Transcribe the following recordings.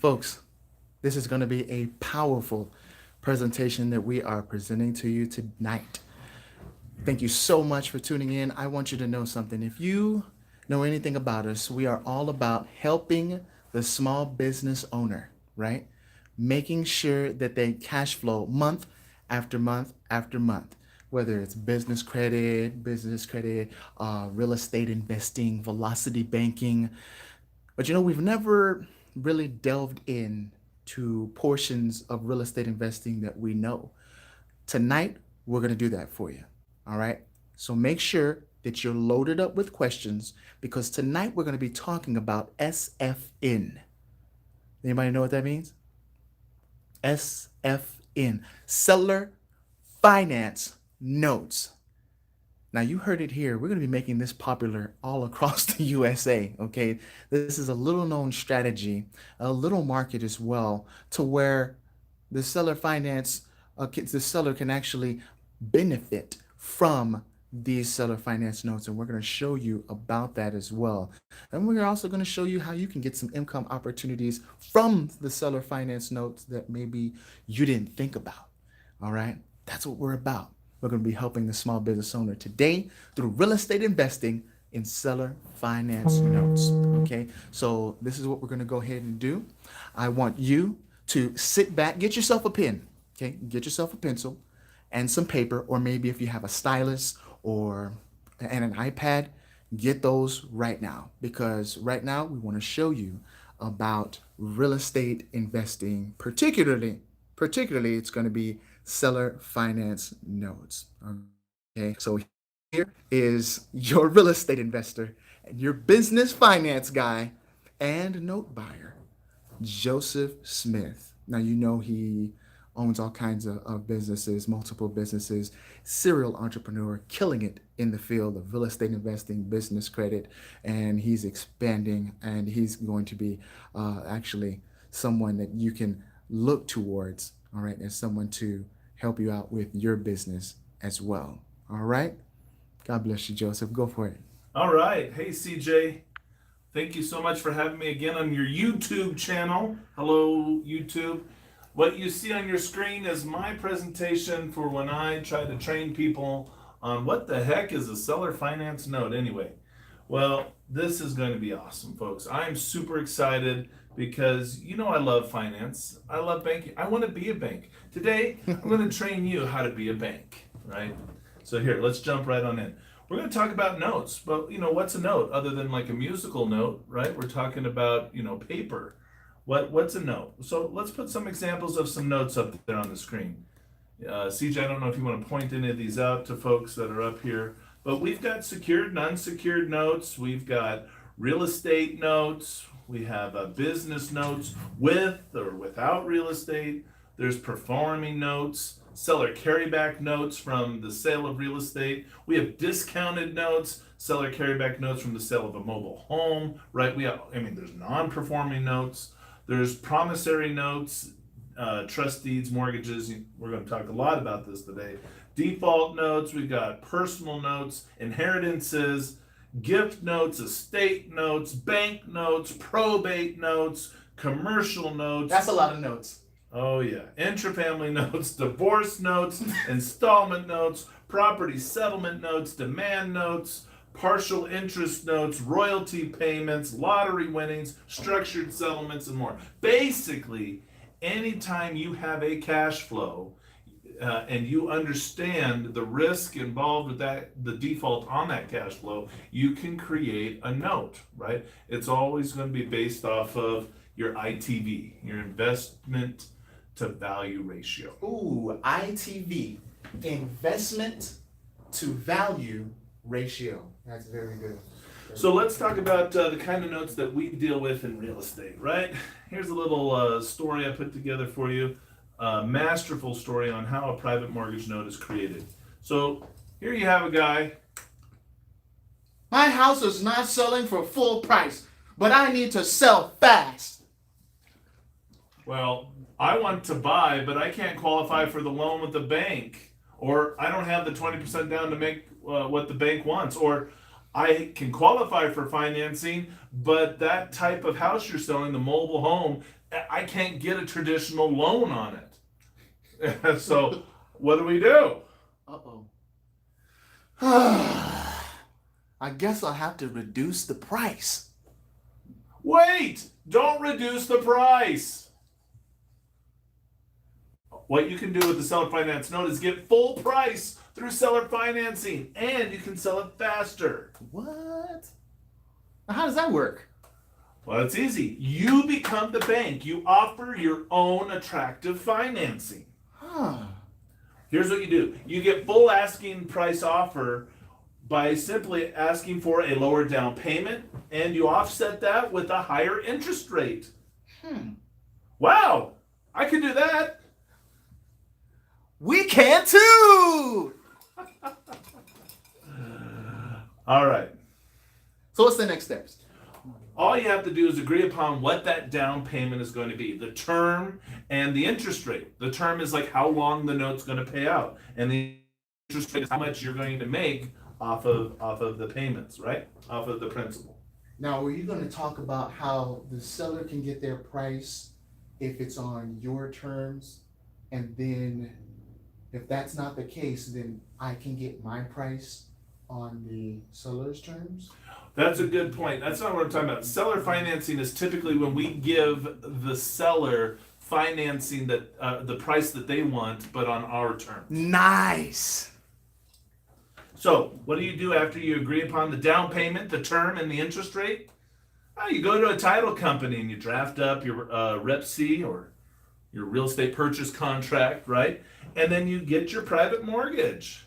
Folks, this is going to be a powerful presentation that we are presenting to you tonight. Thank you so much for tuning in. I want you to know something. If you know anything about us, we are all about helping the small business owner, right? Making sure that they cash flow month after month after month, whether it's business credit, real estate investing, velocity banking. But we've never really delved in to portions of real estate investing that we know. Tonight, we're going to do that for you. All right. So make sure that you're loaded up with questions because tonight we're going to be talking about SFN. Anybody know what that means? SFN, Seller Finance Notes. Now, you heard it here. We're going to be making this popular all across the USA. Okay. This is a little known strategy, a little market as well, to where the seller finance, the seller can actually benefit from these seller finance notes. And we're going to show you about that as well. And we're also going to show you how you can get some income opportunities from the seller finance notes that maybe you didn't think about. All right. That's what we're about. We're going to be helping the small business owner today through real estate investing in seller finance notes. Okay, so this is what we're going to go ahead and do. I want you to sit back, get yourself a pen, okay, get yourself a pencil and some paper, or maybe if you have a stylus or and an iPad, get those right now because right now we want to show you about real estate investing, particularly it's going to be seller finance notes. Okay, so here is your real estate investor and your business finance guy and note buyer, Joseph Smith. Now, he owns all kinds of businesses, multiple businesses, serial entrepreneur, killing it in the field of real estate investing, business credit, and he's expanding, and he's going to be actually someone that you can look towards, all right, as someone to help you out with your business as well. All right? God bless you, Joseph. Go for it. All right. Hey, CJ. Thank you so much for having me again on your YouTube channel. Hello, YouTube. What you see on your screen is my presentation for when I try to train people on what the heck is a seller finance note anyway. Well, this is going to be awesome, folks. I'm super excited because I love finance. I love banking. I want to be a bank. Today, I'm going to train you how to be a bank, right? So here, let's jump right on in. We're going to talk about notes. But, what's a note other than like a musical note, right? We're talking about, paper. What's a note? So let's put some examples of some notes up there on the screen. CJ, I don't know if you want to point any of these out to folks that are up here, but we've got secured and unsecured notes. We've got real estate notes. We have business notes with or without real estate. There's performing notes, seller carryback notes from the sale of real estate. We have discounted notes, seller carryback notes from the sale of a mobile home, right? There's non-performing notes. There's promissory notes, trust deeds, mortgages. We're going to talk a lot about this today. Default notes, we've got personal notes, inheritances, gift notes, estate notes, bank notes, probate notes, commercial notes. That's a lot of notes. Oh, yeah. Intrafamily notes, divorce notes, installment notes, property settlement notes, demand notes, partial interest notes, royalty payments, lottery winnings, structured settlements, and more. Basically, anytime you have a cash flow and you understand the risk involved with that, the default on that cash flow, you can create a note, right? It's always going to be based off of your ITV, your investment to value ratio. Ooh, ITV, investment to value ratio. That's very good. So let's talk about the kind of notes that we deal with in real estate, right? Here's a little story I put together for you, a masterful story on how a private mortgage note is created. So here you have a guy. My house is not selling for full price, but I need to sell fast. Well, I want to buy, but I can't qualify for the loan with the bank. Or I don't have the 20% down to make what the bank wants. Or I can qualify for financing, but that type of house you're selling, the mobile home, I can't get a traditional loan on it. So what do we do? Uh-oh. I guess I'll have to reduce the price. Wait, don't reduce the price. What you can do with the seller finance note is get full price through seller financing, and you can sell it faster. What? How does that work? Well, it's easy. You become the bank. You offer your own attractive financing. Huh. Here's what you do. You get full asking price offer by simply asking for a lower down payment, and you offset that with a higher interest rate. Wow, I can do that. We can too! All right. So what's the next steps? All you have to do is agree upon what that down payment is going to be, the term and the interest rate. The term is like how long the note's going to pay out, and the interest rate is how much you're going to make off of the payments, right? Off of the principal. Now, were you going to talk about how the seller can get their price if it's on your terms, and then if that's not the case, then I can get my price on the seller's terms? That's a good point. That's not what I'm talking about. Seller financing is typically when we give the seller financing that the price that they want, but on our terms. Nice. So, what do you do after you agree upon the down payment, the term, and the interest rate? You go to a title company and you draft up your Rep C or your real estate purchase contract, right? And then you get your private mortgage.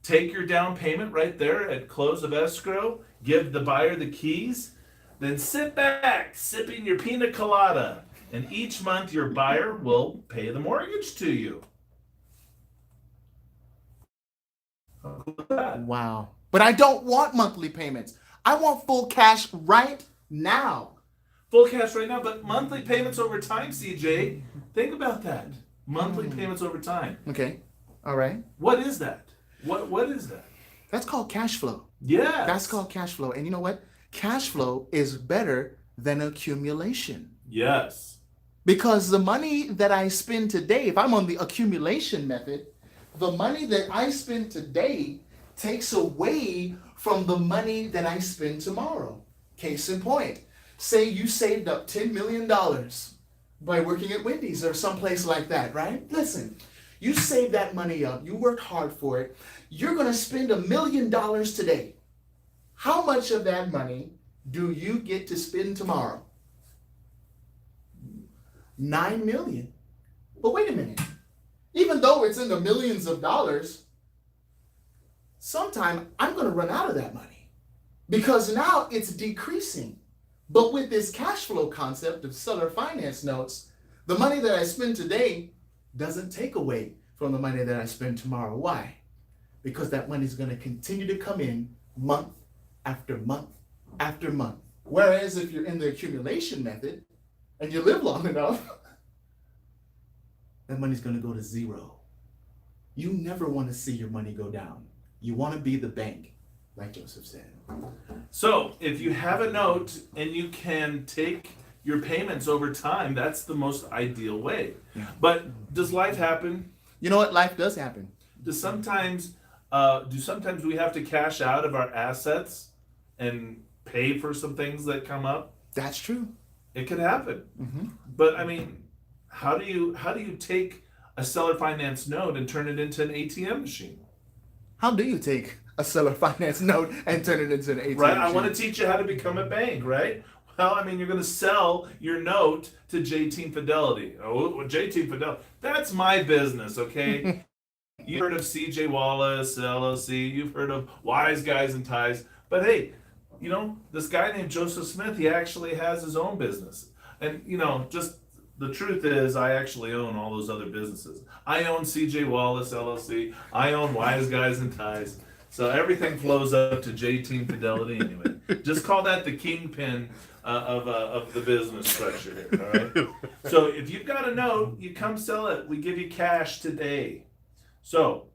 Take your down payment right there at close of escrow, give the buyer the keys, then sit back sipping your pina colada, and each month your buyer will pay the mortgage to you. Wow. But I don't want monthly payments. I want full cash right now. Full cash right now, but monthly payments over time, CJ. Think about that. Monthly payments over time. Okay. All right. What is that? What is that? That's called cash flow. Yeah. That's called cash flow. And you know what? Cash flow is better than accumulation. Yes. Because the money that I spend today, if I'm on the accumulation method, the money that I spend today takes away from the money that I spend tomorrow. Case in point, say you saved up $10 million by working at Wendy's or someplace like that, right? Listen, you saved that money up, you worked hard for it, you're gonna spend $1 million today. How much of that money do you get to spend tomorrow? 9 million. But wait a minute. Even though it's in the millions of dollars, sometime I'm going to run out of that money because now it's decreasing. But with this cash flow concept of seller finance notes, the money that I spend today doesn't take away from the money that I spend tomorrow. Why? Because that money is going to continue to come in month after month after month. Whereas if you're in the accumulation method and you live long enough, that money's going to go to zero. You never want to see your money go down. You want to be the bank, like Joseph said. So if you have a note and you can take your payments over time, that's the most ideal way. Yeah. But does life happen? You know what? Life does happen. Do sometimes we have to cash out of our assets and pay for some things that come up? That's true. It could happen. Mm-hmm. But I mean, how do you take a seller finance note and turn it into an ATM machine? How do you take a seller finance note and turn it into an ATM Right, machine? I want to teach you how to become a bank, right? Well, I mean, you're going to sell your note to JT Fidelity. Oh, JT Fidelity, that's my business, okay? You've heard of CJ Wallace, LLC. You've heard of Wise Guys and Ties. But hey, you know, this guy named Joseph Smith, he actually has his own business. And, you know, just the truth is, I actually own all those other businesses. I own CJ Wallace, LLC. I own Wise Guys and Ties. So everything flows up to JT Fidelity anyway. Just call that the kingpin of the business structure here, all right? So if you've got a note, you come sell it. We give you cash today. So,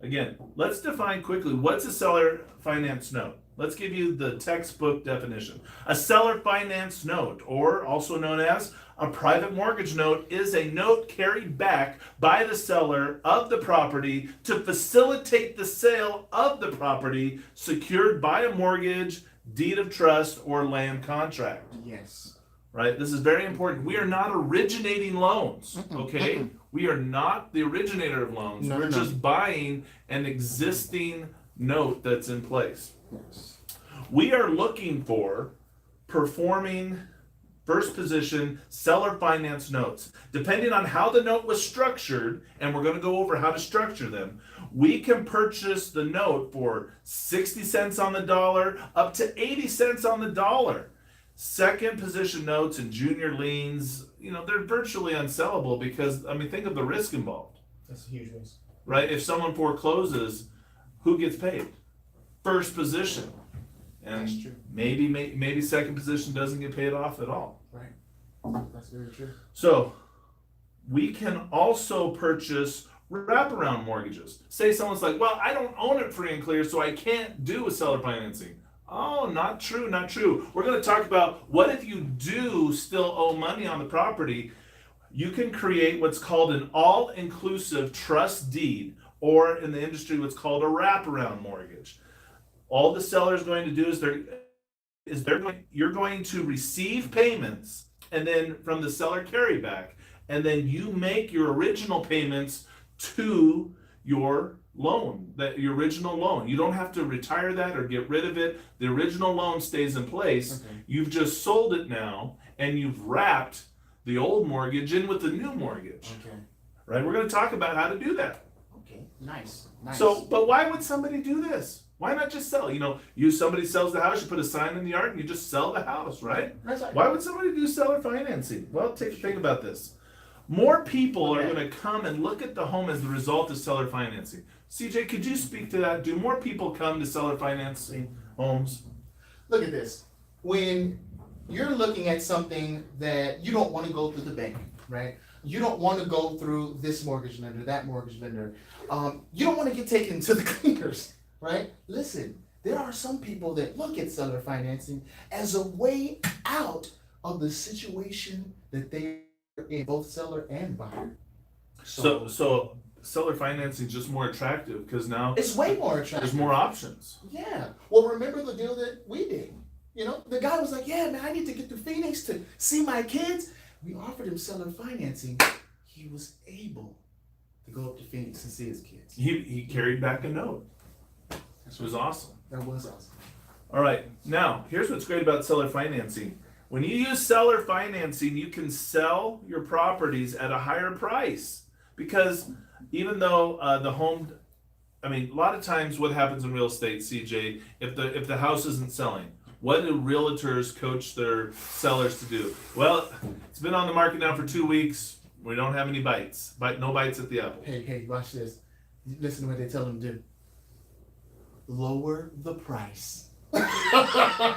again, let's define quickly, what's a seller finance note? Let's give you the textbook definition. A seller finance note, or also known as a private mortgage note, is a note carried back by the seller of the property to facilitate the sale of the property secured by a mortgage, deed of trust, or land contract. Yes. Right? This is very important. We are not originating loans, okay? We are not the originator of loans. No, We're no. just buying an existing note that's in place. Yes. We are looking for performing first position seller finance notes. Depending on how the note was structured, and we're going to go over how to structure them, we can purchase the note for 60 cents on the dollar up to 80 cents on the dollar. Second position notes and junior liens, they're virtually unsellable because, think of the risk involved, That's a huge risk. right? If someone forecloses, who gets paid? First position. And That's true. maybe second position doesn't get paid off at all. Right. That's very true. So we can also purchase wraparound mortgages. Say someone's like, well, I don't own it free and clear, so I can't do a seller financing. Oh, not true, not true. We're going to talk about what if you do still owe money on the property. You can create what's called an all-inclusive trust deed, or in the industry what's called a wraparound mortgage. All the seller is going to do is you're going to receive payments, and then from the seller carryback, and then you make your original payments to your loan, your original loan. You don't have to retire that or get rid of it. The original loan stays in place. Okay. You've just sold it now, and you've wrapped the old mortgage in with the new mortgage. Okay. Right? We're going to talk about how to do that. Okay. Nice. Nice. So, but why would somebody do this? Why not just sell? Somebody sells the house, you put a sign in the yard, and you just sell the house, right? That's right. Why would somebody do seller financing? Well, think about this. More people are going to come and look at the home as the result of seller financing. CJ, could you speak to that? Do more people come to seller financing homes? Look at this. When you're looking at something that you don't want to go through the bank, right? You don't want to go through this mortgage lender, that mortgage lender. You don't want to get taken to the cleaners, right? Listen, there are some people that look at seller financing as a way out of the situation that they are in, both seller and buyer. So seller financing is just more attractive because now It's way more attractive. there's more options. Yeah. Well, remember the deal that we did? The guy was like, yeah, man, I need to get to Phoenix to see my kids. We offered him seller financing. He was able to go up to Phoenix and see his kids. He carried back a note. This was awesome. That was awesome. All right, now here's what's great about seller financing. When you use seller financing, you can sell your properties at a higher price because even though the home, a lot of times what happens in real estate, CJ, if the house isn't selling, what do realtors coach their sellers to do? Well, it's been on the market now for 2 weeks. We don't have any bites, no bites at the apple. Hey, watch this. Listen to what they tell them to do. Lower the price.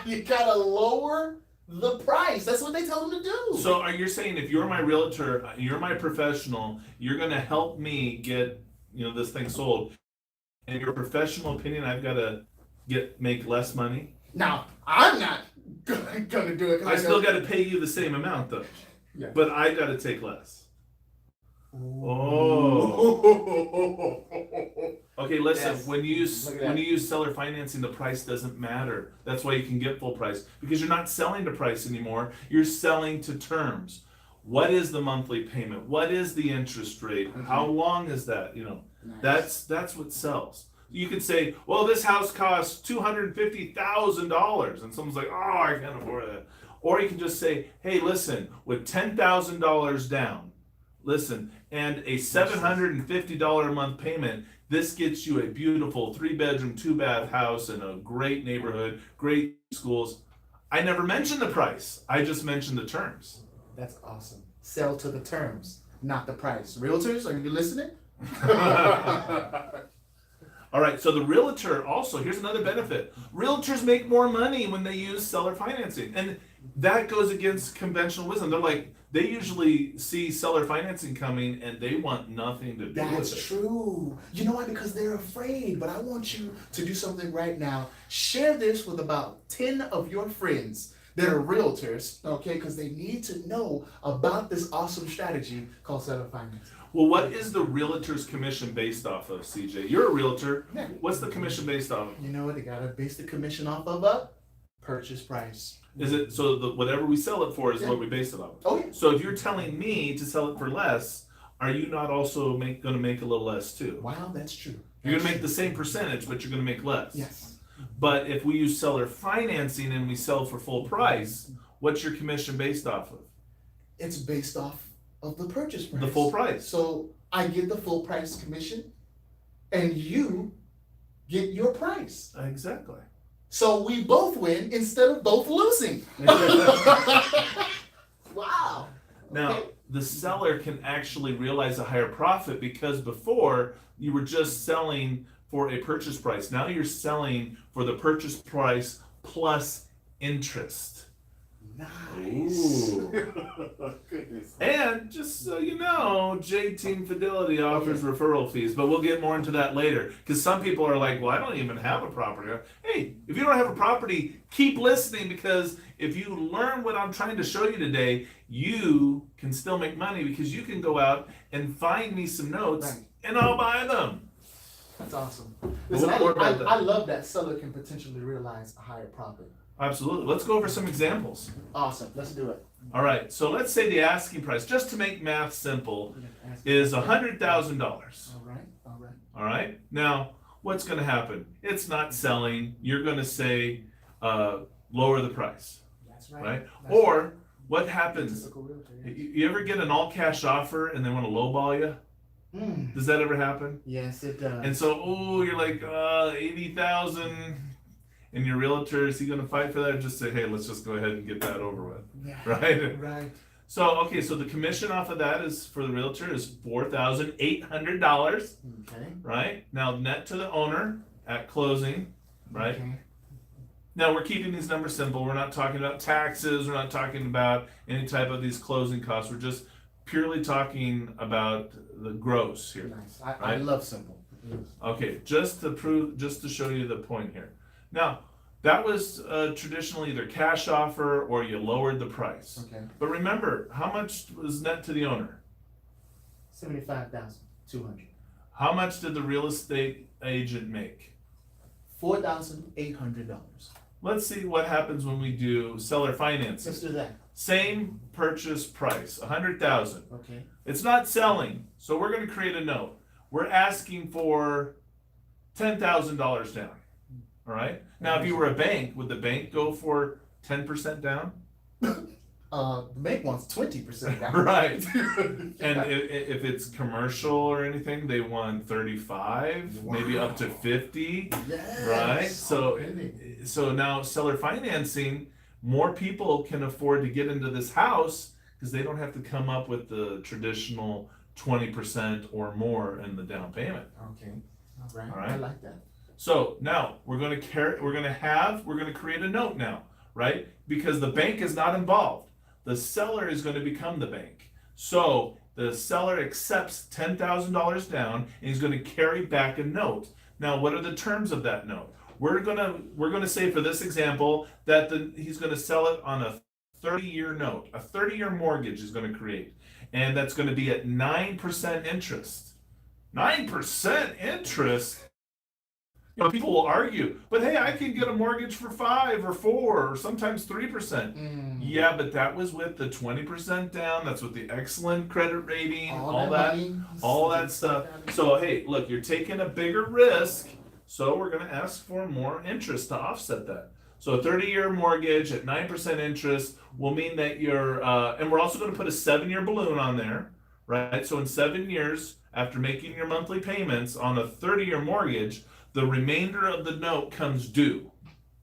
You gotta lower the price. That's what they tell them to do. So are you saying if you're my realtor, you're my professional, you're going to help me get this thing sold? In your professional opinion, I've got to make less money? Now, I'm not gonna do it. I still got to pay you the same amount though. Yeah. But I got to take less. Oh. Okay, listen. Yes. When you Look at that. you use seller financing, the price doesn't matter. That's why you can get full price because you're not selling to price anymore. You're selling to terms. What is the monthly payment? What is the interest rate? How long is that? Nice. That's what sells. You could say, well, this house costs $250,000, and someone's like, oh, I can't afford that. Or you can just say, hey, listen, with $10,000 down, listen, and a $750 a month payment, this gets you a beautiful 3-bedroom, 2-bath house in a great neighborhood, great schools. I never mentioned the price. I just mentioned the terms. That's awesome. Sell to the terms, not the price. Realtors, are you listening? All right, so the realtor also, here's another benefit. Realtors make more money when they use seller financing. And that goes against conventional wisdom. They're like, they usually see seller financing coming and they want nothing to do with it. That's true. You know why? Because they're afraid. But I want you to do something right now. Share this with about 10 of your friends that are realtors, okay? Because they need to know about this awesome strategy called seller financing. Well, what is the realtor's commission based off of, CJ? You're a realtor. Yeah. What's the commission based off of? You know what? They gotta base the commission off of a purchase price. Is it so whatever we sell it for is Yeah. what we base it off? Oh yeah. So if you're telling me to sell it for less, are you not also going to make a little less too? Wow, that's true. You're going to make the same percentage, but you're going to make less. Yes. But if we use seller financing and we sell for full price, what's your commission based off of? It's based off of the purchase price. The full price. So I get the full price commission, and you get your price. Exactly. So we both win instead of both losing. Wow. Now, the seller can actually realize a higher profit because before you were just selling for a purchase price. Now you're selling for the purchase price plus interest. Nice. Ooh. Goodness. And just so you know, J-Team Fidelity offers referral fees, but we'll get more into that later. Because some people are like, well, I don't even have a property. Hey, if you don't have a property, keep listening, because if you learn what I'm trying to show you today, you can still make money, because you can go out and find me some notes, Right. and I'll buy them. That's awesome. We'll Listen, report about that. I love that seller can potentially realize a higher profit. Absolutely. Let's go over some examples. Awesome. Let's do it. All right. So let's say the asking price, just to make math simple, is $100,000. All right. All right. All right. Now, what's going to happen? It's not selling. You're going to say, lower the price, That's right. right? That's Or what happens? Typical realtor, yeah. You ever get an all cash offer and they want to lowball you? Mm. Does that ever happen? Yes, it does. And so, you're like, 80,000, and your realtor, is he going to fight for that? Or just say, hey, let's just go ahead and get that over with, Yeah. right? Right. So, okay, so the commission off of that is, for the realtor, is $4,800, Okay. right? Now, net to the owner at closing, right? Okay. Now, we're keeping these numbers simple. We're not talking about taxes. We're not talking about any type of these closing costs. We're just purely talking about the gross here. Nice. I Right? love simple. Okay, just to show you the point here. Now, that was traditionally either cash offer or you lowered the price. Okay. But remember, how much was net to the owner? 75,200. How much did the real estate agent make? $4,800. Let's see what happens when we do seller Let's financing. do that. Same purchase price, $100,000. Okay. It's not selling, so we're going to create a note. We're asking for $10,000 down. All right. Now, if you were a bank, would the bank go for 10% down? The bank wants 20% down. Right. And if it's commercial or anything, they want 35, maybe up to 50. Yes. Right. So, Okay. so now seller financing, more people can afford to get into this house because they don't have to come up with the traditional 20% or more in the down payment. Okay. All right. All right. I like that. So now we're going to create a note now, right? Because the bank is not involved. The seller is going to become the bank. So the seller accepts $10,000 down and he's going to carry back a note. Now, what are the terms of that note? We're gonna say for this example that he's going to sell it on a 30-year note. A 30-year mortgage is going to create, and that's going to be at 9% interest. 9% interest. You know, people will argue, but hey, I can get a mortgage for 5 or 4 or sometimes 3%. Yeah, but that was with the 20% down. That's with the excellent credit rating, all that stuff. So hey, look, you're taking a bigger risk, so we're going to ask for more interest to offset that. So a 30-year mortgage at 9% interest will mean that you're, and we're also going to put a 7-year balloon on there, right? So in 7 years, after making your monthly payments on a 30-year mortgage, the remainder of the note comes due.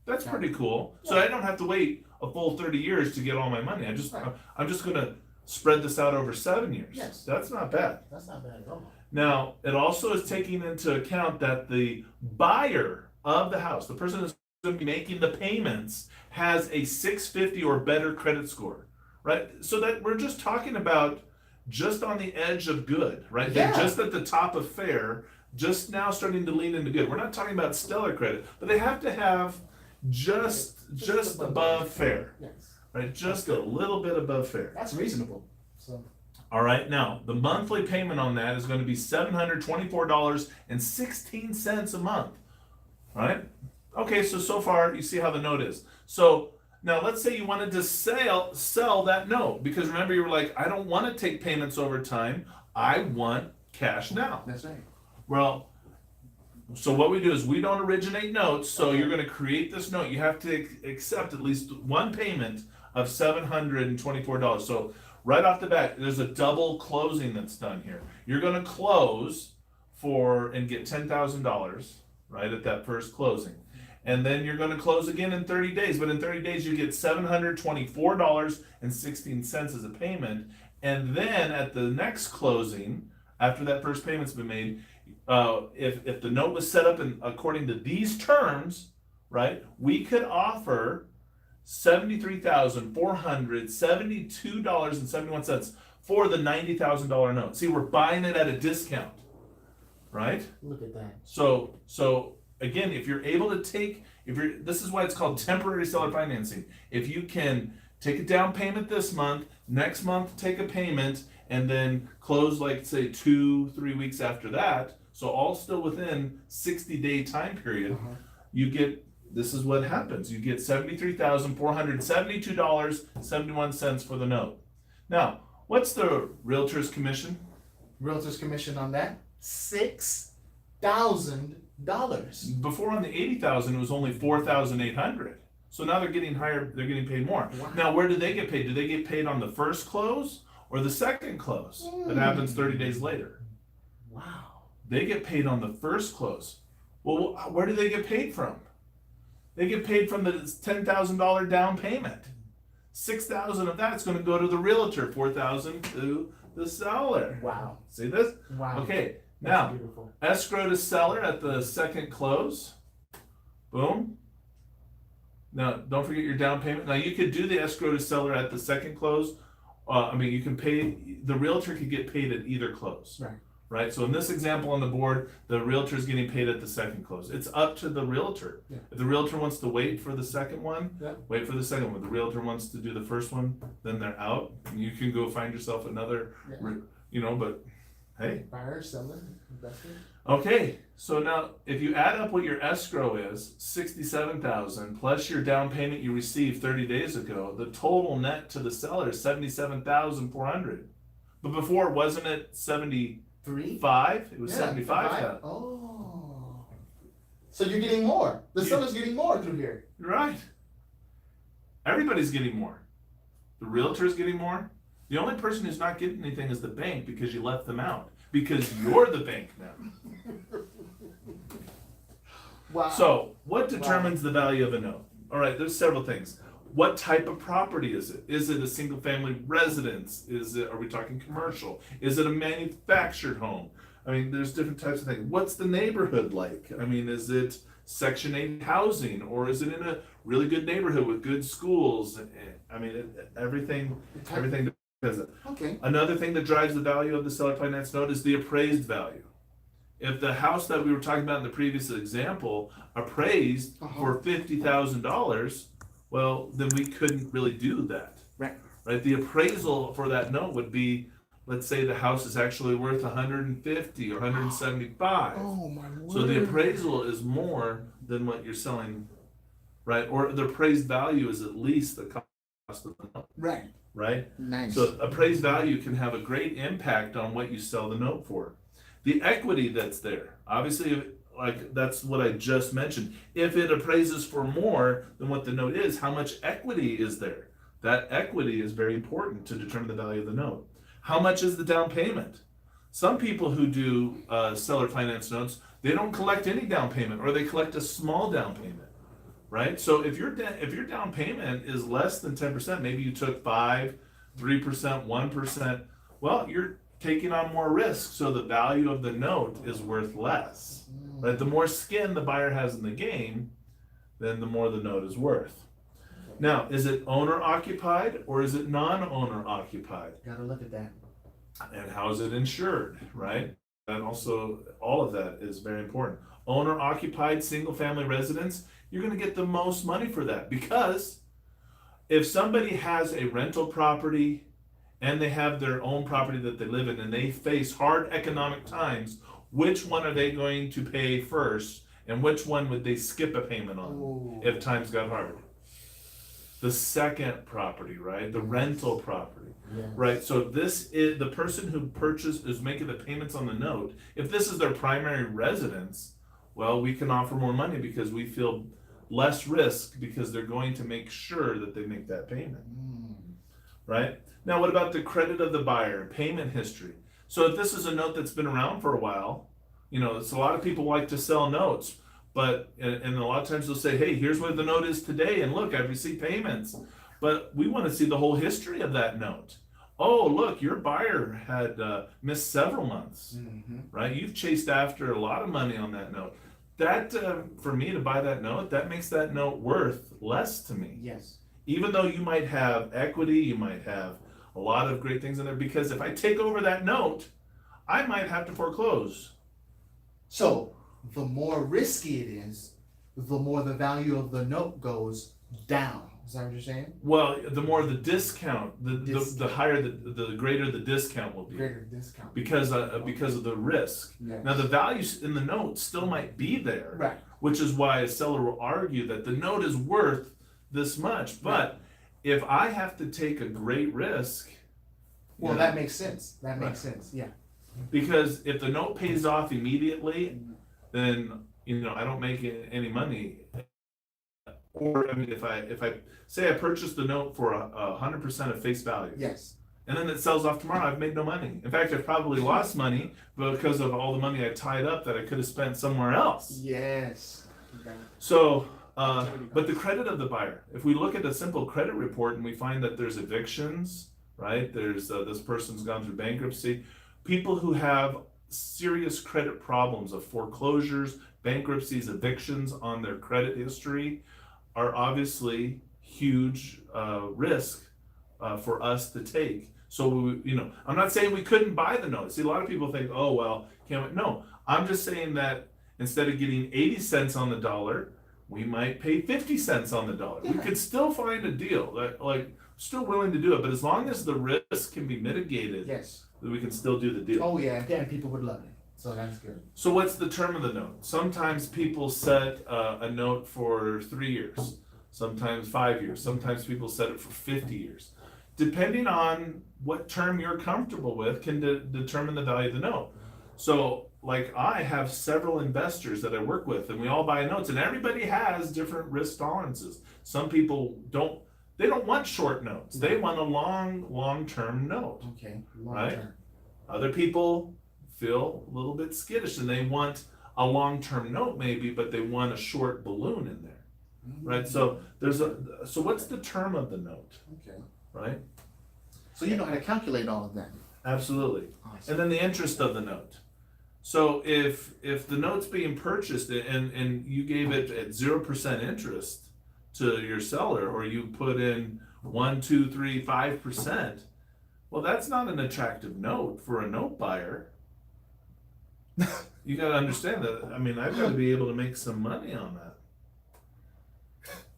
That's pretty cool. So I don't have to wait a full 30 years to get all my money. I'm just going to spread this out over 7 years. Yes. That's not bad. That's not bad at all. Now, it also is taking into account that the buyer of the house, the person that's going to be making the payments, has a 650 or better credit score, right? So that we're just talking about just on the edge of good, right? They're Yeah. just at the top of fair, just now starting to lean into good. We're not talking about stellar credit, but they have to have just above fair, Yes. right? Just a little bit above fair. That's reasonable. So All right, now the monthly payment on that is going to be $724.16 a month, right? Okay, so far you see how the note is. So now let's say you wanted to sell that note, because remember you were like, I don't want to take payments over time. I want cash now. that's right. Well, so what we do is we don't originate notes. So you're going to create this note. You have to accept at least one payment of $724. So right off the bat, there's a double closing that's done here. You're going to close and get $10,000 right at that first closing. And then you're going to close again in 30 days. But in 30 days, you get $724.16 as a payment. And then at the next closing, after that first payment's been made, if the note was set up according to these terms, right, we could offer $73,472.71 for the $90,000 note. See, we're buying it at a discount, right? Look at that. So again, if you're able to this is why it's called temporary seller financing. If you can take a down payment this month, next month take a payment, and then close like say 2-3 weeks after that, so all still within 60-day time period, you get, this is what happens. You get $73,472.71 for the note. Now, what's the realtor's commission? Realtor's commission on that? $6,000. Before on the 80,000, it was only 4,800. So now they're getting higher. They're getting paid more. Wow. Now, where do they get paid? Do they get paid on the first close or the second close? That happens 30 days later. Wow. They get paid on the first close. Well, where do they get paid from? They get paid from the $10,000 down payment. 6,000 of that's going to go to the realtor. 4,000 to the seller. Wow. See this? Wow. Okay. That's Now, beautiful. escrow to seller at the second close. Boom. Now, don't forget your down payment. Now, you could do the escrow to seller at the second close. You can pay, the realtor could get paid at either close. Right. Right? So in this example on the board, the realtor is getting paid at the second close. It's up to the realtor. Yeah. If the realtor wants to wait for the second one, Yeah. wait for the second one. If the realtor wants to do the first one, then they're out. You can go find yourself another, Yeah. but hey. Buyer, seller, investor. Okay, so now if you add up what your escrow is, 67,000 plus your down payment you received 30 days ago, the total net to the seller is 77,400. But before, wasn't it 75? It was 75,000. Oh. So you're getting more. The seller's getting more through here. Right. Everybody's getting more. The realtor's getting more. The only person who's not getting anything is the bank, because you left them out. Because you're the bank now. Wow. So, what determines the value of a note? All right, there's several things. What type of property is it? Is it a single family residence? Are we talking commercial? Is it a manufactured home? I mean, there's different types of things. What's the neighborhood like? I mean, is it Section 8 housing, or is it in a really good neighborhood with good schools? I mean, everything depends. Okay. Another thing that drives the value of the seller finance note is the appraised value. If the house that we were talking about in the previous example appraised for $50,000, well, then we couldn't really do that. Right. Right? The appraisal for that note would be, let's say the house is actually worth 150 or 175. Oh my word. So the appraisal is more than what you're selling, right? Or the appraised value is at least the cost of the note. Right. Right? Nice. So appraised value can have a great impact on what you sell the note for. The equity that's there, obviously, like that's what I just mentioned. If it appraises for more than what the note is, how much equity is there? That equity is very important to determine the value of the note. How much is the down payment? Some people who do seller finance notes, they don't collect any down payment, or they collect a small down payment. Right? So if your down payment is less than 10%, maybe you took 5%, 3%, 1%, well, you're taking on more risk, so the value of the note is worth less. Right? The more skin the buyer has in the game, then the more the note is worth. Now, is it owner occupied or is it non-owner occupied? Gotta look at that. And how is it insured, right? And also, all of that is very important. Owner occupied single family residence, you're going to get the most money for that, because if somebody has a rental property and they have their own property that they live in and they face hard economic times, which one are they going to pay first, and which one would they skip a payment on Ooh. if times got hard? The second property, right? The rental property. Yes. Right, so this is the person who purchased is making the payments on the note. If this is their primary residence, well, we can offer more money because we feel less risk because they're going to make sure that they make that payment. Right? Now, what about the credit of the buyer, payment history? So if this is a note that's been around for a while, it's a lot of people like to sell notes, but and a lot of times they'll say, hey, here's where the note is today, and look, I've received payments. But we want to see the whole history of that note. Oh, look, your buyer had missed several months, right? You've chased after a lot of money on that note. That, for me to buy that note, that makes that note worth less to me. Yes. Even though you might have equity, you might have a lot of great things in there, because if I take over that note, I might have to foreclose. So the more risky it is, the more the value of the note goes down. Is that what you're saying? Well, the more the discount, the higher the greater the discount will be. Greater discount. Because of the risk. Yes. Now the value in the note still might be there, Right. which is why a seller will argue that the note is worth this much. But if I have to take a great risk, Well, that makes sense. That makes sense. Yeah. because if the note pays off immediately, then I don't make any money. Or I mean, if I say I purchased the note for 100% of face value, Yes. and then it sells off tomorrow, I've made no money. In fact, I've probably lost money because of all the money I tied up that I could have spent somewhere else. Yes. Okay. So, but the credit of the buyer, if we look at a simple credit report and we find that there's evictions, right? There's this person's gone through bankruptcy. People who have serious credit problems of foreclosures, bankruptcies, evictions on their credit history are obviously huge risk for us to take. So I'm not saying we couldn't buy the note. See, a lot of people think, oh well, can't we? No, I'm just saying that instead of getting 80 cents on the dollar, we might pay 50 cents on the dollar. We could still find a deal, like still willing to do it, but as long as the risk can be mitigated, Yes. we can still do the deal. Oh yeah, then people would love it. So that's good. So what's the term of the note? Sometimes people set a note for 3 years, sometimes 5 years, sometimes people set it for 50 years. Depending on what term you're comfortable with can determine the value of the note. So like I have several investors that I work with and we all buy notes, and everybody has different risk tolerances. Some people don't want short notes. They want a long-term note. Okay. Long Right? term. Other people feel a little bit skittish and they want a long-term note maybe, but they want a short balloon in there. Right? So so what's the term of the note? Okay. Right? So you know how to calculate all of that. Absolutely. Awesome. And then the interest of the note. So if the note's being purchased and you gave it at 0% interest to your seller, or you put in 1, 2, 3, 5%, well, that's not an attractive note for a note buyer. You got to understand that. I mean, I've got to be able to make some money on that.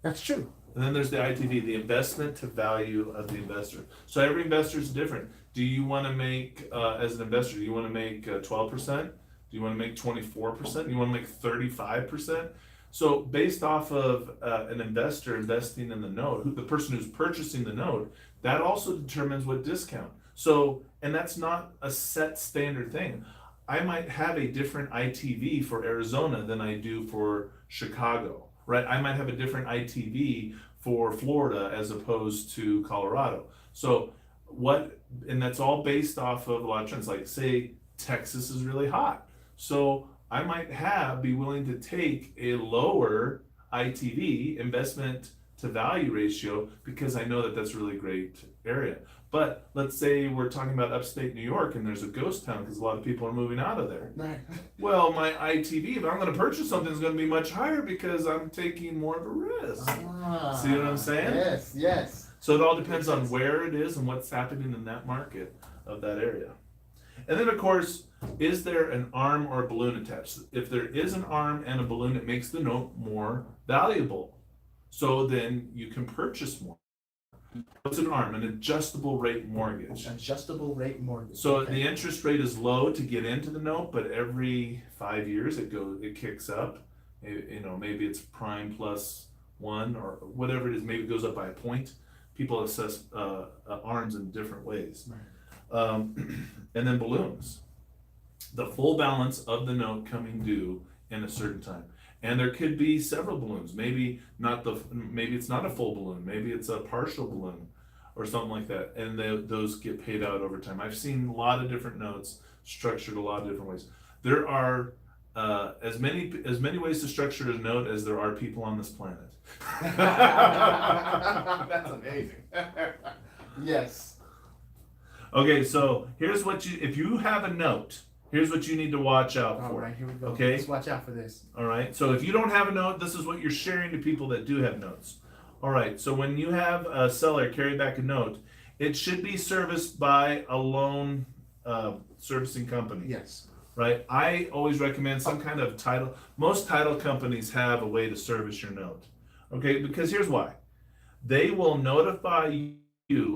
That's true. And then there's the ITV, the investment to value of the investor. So every investor is different. Do you want to make, as an investor, do you want to make 12%? Do you want to make 24%? Do you want to make 35%? So based off of an investor investing in the note, the person who's purchasing the note, that also determines what discount. So, and that's not a set standard thing. I might have a different ITV for Arizona than I do for Chicago, right? I might have a different ITV for Florida as opposed to Colorado. So and that's all based off of a lot of trends. Like say Texas is really hot. So I might be willing to take a lower ITV, investment to value ratio, because I know that that's a really great area. But let's say we're talking about upstate New York and there's a ghost town because a lot of people are moving out of there. Right. Well, my ITV, if I'm going to purchase something, is going to be much higher because I'm taking more of a risk. See what I'm saying? Yes, yes. So it all depends on where it is and what's happening in that market of that area. And then, of course, is there an arm or a balloon attached? If there is an arm and a balloon, it makes the note more valuable. So then you can purchase more. What's an arm? An adjustable rate mortgage. Adjustable rate mortgage. So the interest rate is low to get into the note, but every 5 years it kicks up. Maybe it's prime plus one or whatever it is. Maybe it goes up by a point. People assess arms in different ways. Right. And then balloons. The full balance of the note coming due in a certain time. And there could be several balloons. Maybe it's not a full balloon. Maybe it's a partial balloon or something like that. And those get paid out over time. I've seen a lot of different notes structured a lot of different ways. There are as many ways to structure a note as there are people on this planet. That's amazing. Yes. Okay, so here's if you have a note, here's what you need to watch out for. All right, here we go. Okay. Let's watch out for this. All right. So if you don't have a note, this is what you're sharing to people that do have notes. All right. So when you have a seller carry back a note, it should be serviced by a loan servicing company. Yes. Right. I always recommend some kind of title. Most title companies have a way to service your note. Okay. Because here's why. They will notify you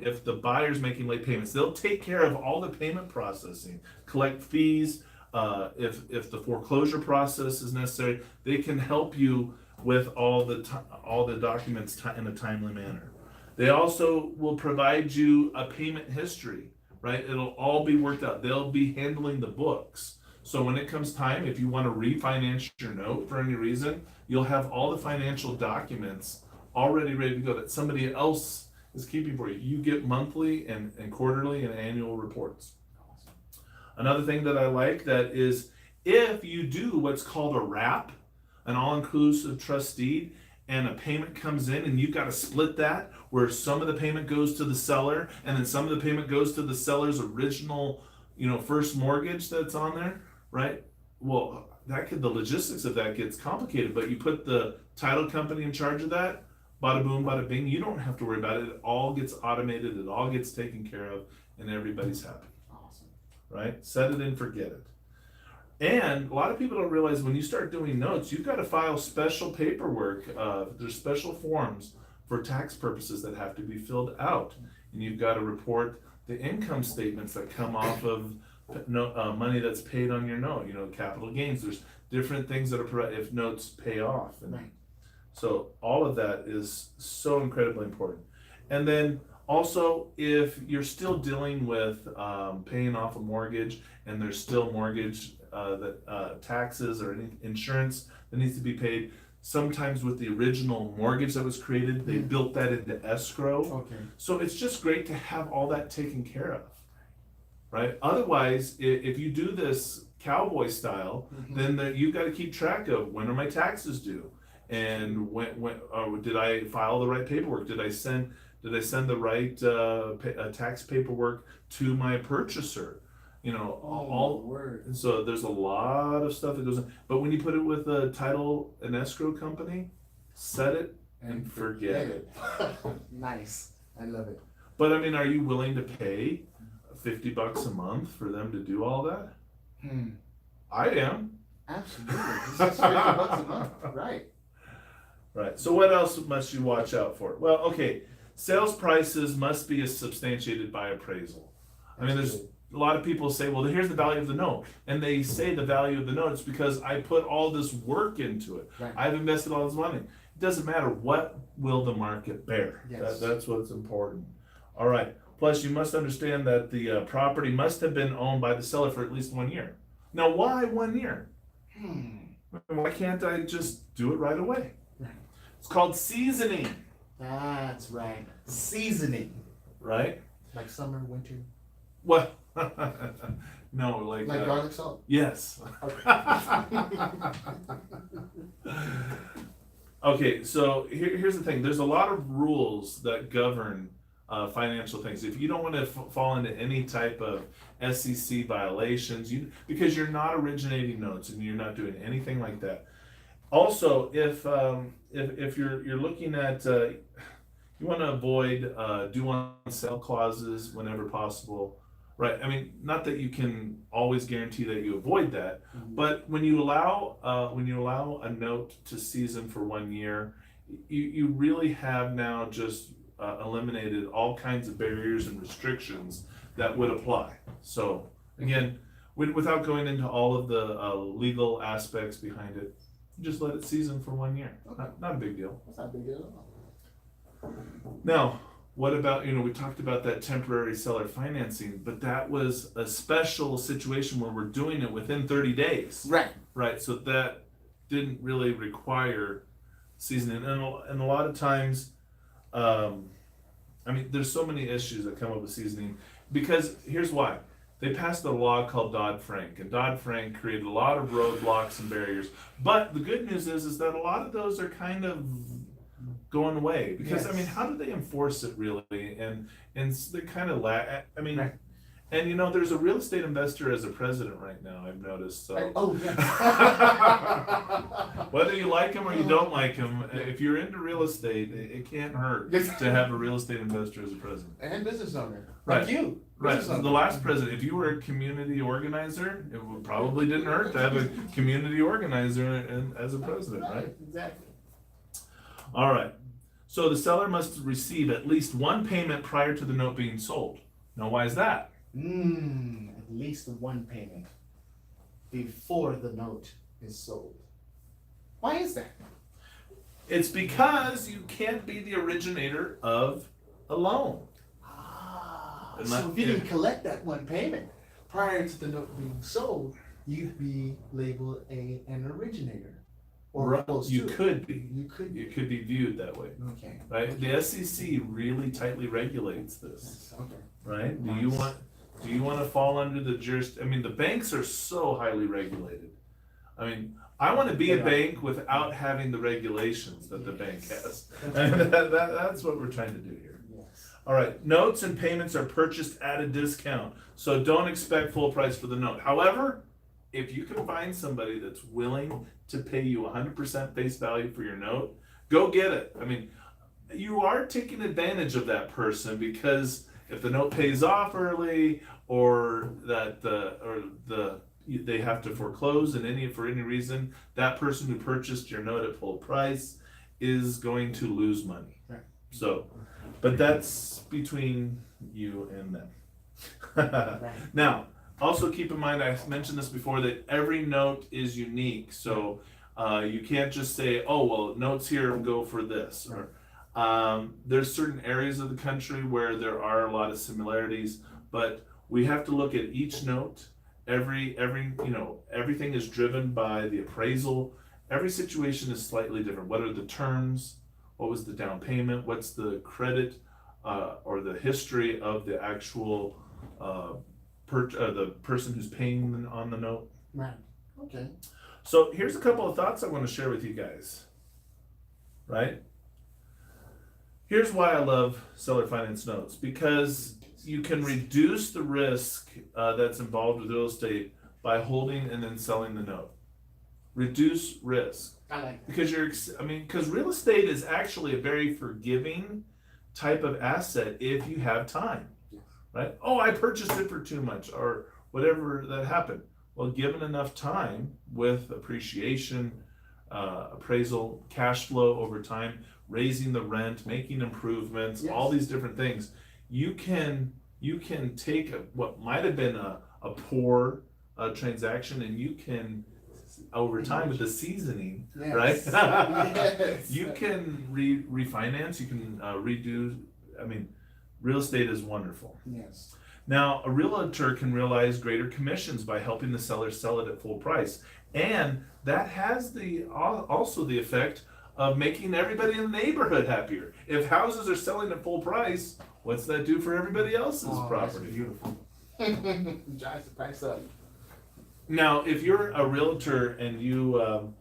if the buyer's making late payments. They'll take care of all the payment processing, collect fees. If the foreclosure process is necessary, they can help you with all the documents in a timely manner. They also will provide you a payment history, right? It'll all be worked out. They'll be handling the books. So when it comes time, if you want to refinance your note for any reason, you'll have all the financial documents already ready to go that somebody else is keeping for you. You get monthly and quarterly and annual reports. Another thing that I like that is if you do what's called a wrap, an all-inclusive trust deed, and a payment comes in and you've got to split that where some of the payment goes to the seller and then some of the payment goes to the seller's original, first mortgage that's on there, right? Well, the logistics of that gets complicated, but you put the title company in charge of that, bada boom, bada bing, you don't have to worry about it. It all gets automated, it all gets taken care of, and everybody's happy. Awesome. Right? Set it and forget it. And a lot of people don't realize when you start doing notes, you've got to file special paperwork. There's special forms for tax purposes that have to be filled out. And you've got to report the income statements that come off of money that's paid on your note, capital gains. There's different things that are provided if notes pay off. And Right. so all of that is so incredibly important. And then also, if you're still dealing with paying off a mortgage and there's still mortgage taxes or any insurance that needs to be paid, sometimes with the original mortgage that was created, they built that into escrow. Okay. So it's just great to have all that taken care of, right? Otherwise, if you do this cowboy style, then you've got to keep track of when are my taxes due, and when did I file the right paperwork? Did I send the right tax paperwork to my purchaser? Word. So there's a lot of stuff that goes in. But when you put it with a title and escrow company, set it and forget it. Nice. I love it. But I mean, are you willing to pay $50 a month for them to do all that? I am. Absolutely. This is $50 a month. Right. Right. So what else must you watch out for? Well, okay. Sales prices must be substantiated by appraisal. I mean, there's a lot of people say, well, here's the value of the note. And they say the value of the note is because I put all this work into it. Right. I've invested all this money. It doesn't matter. What will the market bear? Yes. That's what's important. All right. Plus, you must understand that the property must have been owned by the seller for at least 1 year. Now, why 1 year? Why can't I just do it right away? Right. It's called seasoning. That's right. Seasoning. Right? Like summer, winter. What? No, like garlic salt? Yes. Okay. Okay, so here's the thing. There's a lot of rules that govern financial things. If you don't want to fall into any type of SEC violations, because you're not originating notes and you're not doing anything like that. Also, if you're looking at you want to avoid do on sell clauses whenever possible, right? I mean, not that you can always guarantee that you avoid that, but when you allow a note to season for 1 year, you really have now just eliminated all kinds of barriers and restrictions that would apply. So again, without going into all of the legal aspects behind it, just let it season for 1 year. Okay. Not a big deal. That's not a big deal at all. Now, what about, we talked about that temporary seller financing, but that was a special situation where we're doing it within 30 days. Right. Right, so that didn't really require seasoning. And a lot of times, there's so many issues that come up with seasoning, because here's why. They passed a law called Dodd-Frank, and Dodd-Frank created a lot of roadblocks and barriers. But the good news is that a lot of those are kind of going away, because Yes. how do they enforce it really? And they kind of Right. and there's a real estate investor as a president right now, I've noticed. So Oh, yes. whether you like him or you don't like him, if you're into real estate, it can't hurt Yes. to have a real estate investor as a president. And business owner. Right. Like you. Right, Business owner. the last president, if you were a community organizer, probably didn't hurt to have a community organizer as a president, right? Exactly. All right, so the seller must receive at least one payment prior to the note being sold. Now, why is that? At least one payment before the note is sold. Why is that? It's because you can't be the originator of a loan. So if you didn't collect that one payment prior to the note being sold, you'd be labeled an originator. Or close You to it. could be. You could be. It could be viewed that way. Okay. Right? The SEC really tightly regulates this. Yes. Okay. Right? Do you want to fall under the the banks are so highly regulated. I want to be a bank without having the regulations that the bank has. And that's what we're trying to do here. Yes. All right, notes and payments are purchased at a discount, so don't expect full price for the note. However, if you can find somebody that's willing to pay you 100% face value for your note, go get it. You are taking advantage of that person, because if the note pays off early, or that they have to foreclose for any reason, that person who purchased your note at full price is going to lose money. Right. So, but that's between you and them. Right. Now, also keep in mind, I mentioned this before, that every note is unique. So you can't just say, oh, well, notes here go for this. Or there's certain areas of the country where there are a lot of similarities, but we have to look at each note. Everything is driven by the appraisal. Every situation is slightly different. What are the terms? What was the down payment? What's the credit or the history of the actual the person who's paying on the note? Right. Okay. So here's a couple of thoughts I want to share with you guys. Right? Here's why I love seller finance notes, because you can reduce the risk that's involved with real estate by holding and then selling the note. Reduce risk. I like that. Because real estate is actually a very forgiving type of asset if you have time. Yes. Right? Oh, I purchased it for too much, or whatever that happened. Well, given enough time with appreciation, appraisal, cash flow over time, raising the rent, making improvements, Yes. all these different things, you can take what might have been a poor transaction, and you can, over time with the seasoning, Yes. right? Yes. You can refinance, you can redo. Real estate is wonderful. Yes. Now, a realtor can realize greater commissions by helping the seller sell it at full price, and that has also the effect of making everybody in the neighborhood happier. If houses are selling at full price, what's that do for everybody else's property? That's beautiful. Drives the price up. Now, if you're a realtor and you,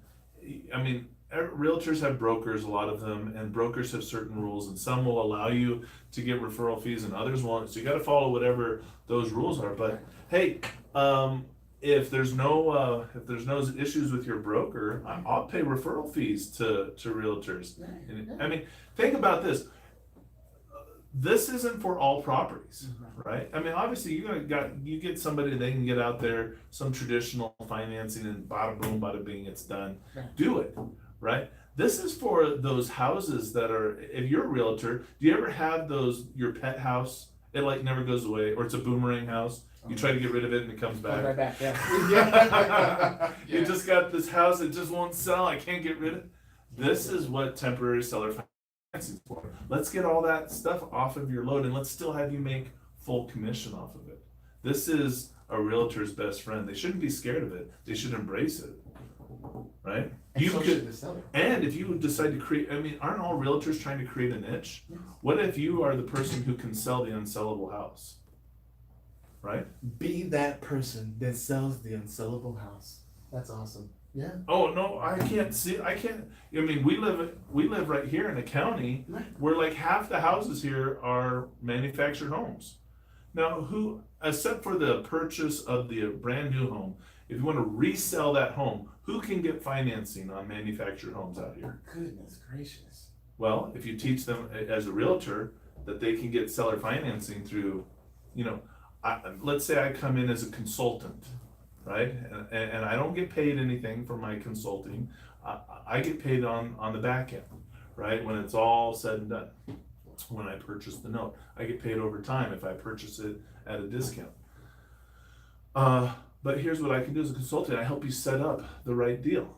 realtors have brokers, a lot of them, and brokers have certain rules, and some will allow you to get referral fees and others won't. So you got to follow whatever those rules are. But hey, if there's no issues with your broker, I'll pay referral fees to realtors. And, I mean, think about this. This isn't for all properties, right? I mean, obviously you get somebody, they can get out there some traditional financing and bada boom, bada bing, it's done. Do it, right? This is for those houses that are. If you're a realtor, do you ever have your pet house? It like never goes away, or it's a boomerang house. You try to get rid of it and it comes back. Right back, yeah. You just got this house that just won't sell. I can't get rid of it. This is what temporary seller financing is for. Let's get all that stuff off of your load and let's still have you make full commission off of it. This is a realtor's best friend. They shouldn't be scared of it. They should embrace it. Right? And You so could, should the seller. and if you decide to create, I mean, aren't all realtors trying to create a niche? What if you are the person who can sell the unsellable house? Right? Be that person that sells the unsellable house. That's awesome. Yeah. Oh no, I can't. I mean, we live right here in a county where like half the houses here are manufactured homes. Now, except for the purchase of the brand new home, if you want to resell that home, who can get financing on manufactured homes out here? Goodness gracious. Well, if you teach them as a realtor that they can get seller financing through, let's say I come in as a consultant, right? And I don't get paid anything for my consulting. I get paid on the back end, right? When it's all said and done. When I purchase the note, I get paid over time if I purchase it at a discount. But here's what I can do as a consultant. I help you set up the right deal.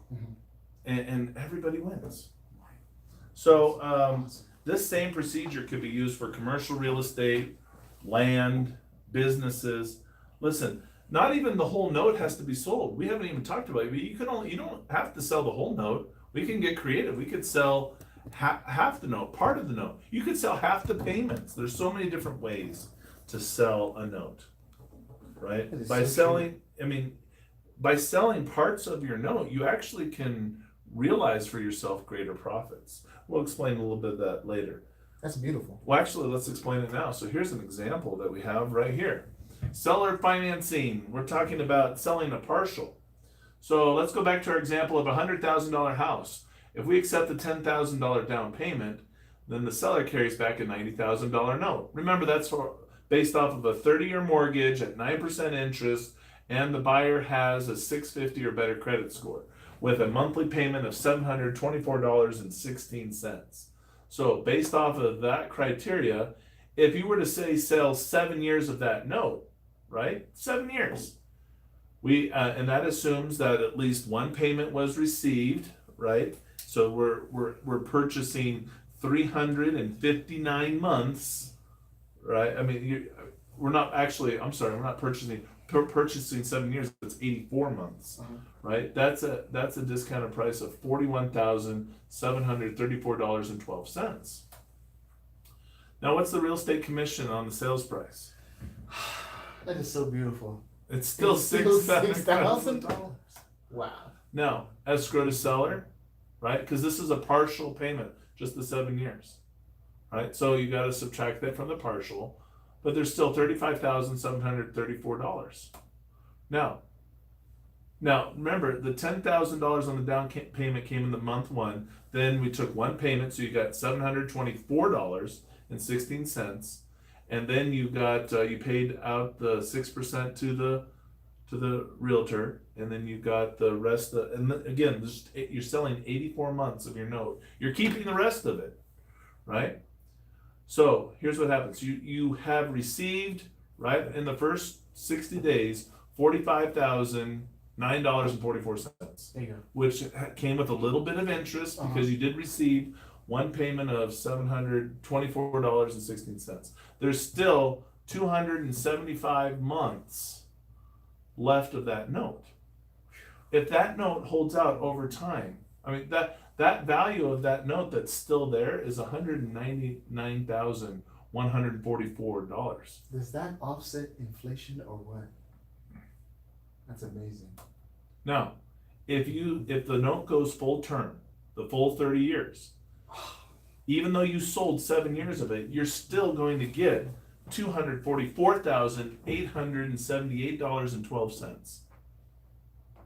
And everybody wins. So this same procedure could be used for commercial real estate, land, businesses. Listen, not even the whole note has to be sold. We haven't even talked about it, but you don't have to sell the whole note. We can get creative. We could sell half the note, part of the note. You could sell half the payments. There's so many different ways to sell a note, right? By selling parts of your note, you actually can realize for yourself greater profits. We'll explain a little bit of that later. That's beautiful. Well, actually, let's explain it now. So here's an example that we have right here. Seller financing. We're talking about selling a partial. So let's go back to our example of a $100,000 house. If we accept the $10,000 down payment, then the seller carries back a $90,000 note. Remember, that's based off of a 30-year mortgage at 9% interest, and the buyer has a 650 or better credit score with a monthly payment of $724.16. So based off of that criteria, if you were to say sell 7 years of that note, right? 7 years. And that assumes that at least one payment was received, right? So we're purchasing 359 months, right? I mean, we're not purchasing 7 years. It's 84 months, right? That's a discounted price of $41,734.12. Now, what's the real estate commission on the sales price? That is so beautiful. It's still $6,000. Wow. Now, escrow to seller, right? Because this is a partial payment, just the 7 years, right? So you got to subtract that from the partial, but there's still $35,734. Now, remember, the $10,000 on the down payment came in the month one. Then we took one payment, so you got $724.16, and then you paid out the 6% to the realtor, and then you got the rest and again, you're selling 84 months of your note. You're keeping the rest of it, right? So here's what happens. You have received, right, in the first 60 days, $45,009.44. There you go. Which came with a little bit of interest because you did receive one payment of $724.16. There's still 275 months left of that note. If that note holds out over time, I mean, that value of that note that's still there is $199,144. Does that offset inflation or what? That's amazing. Now, if the note goes full term, the full 30 years. Even though you sold 7 years of it, you're still going to get $244,878.12.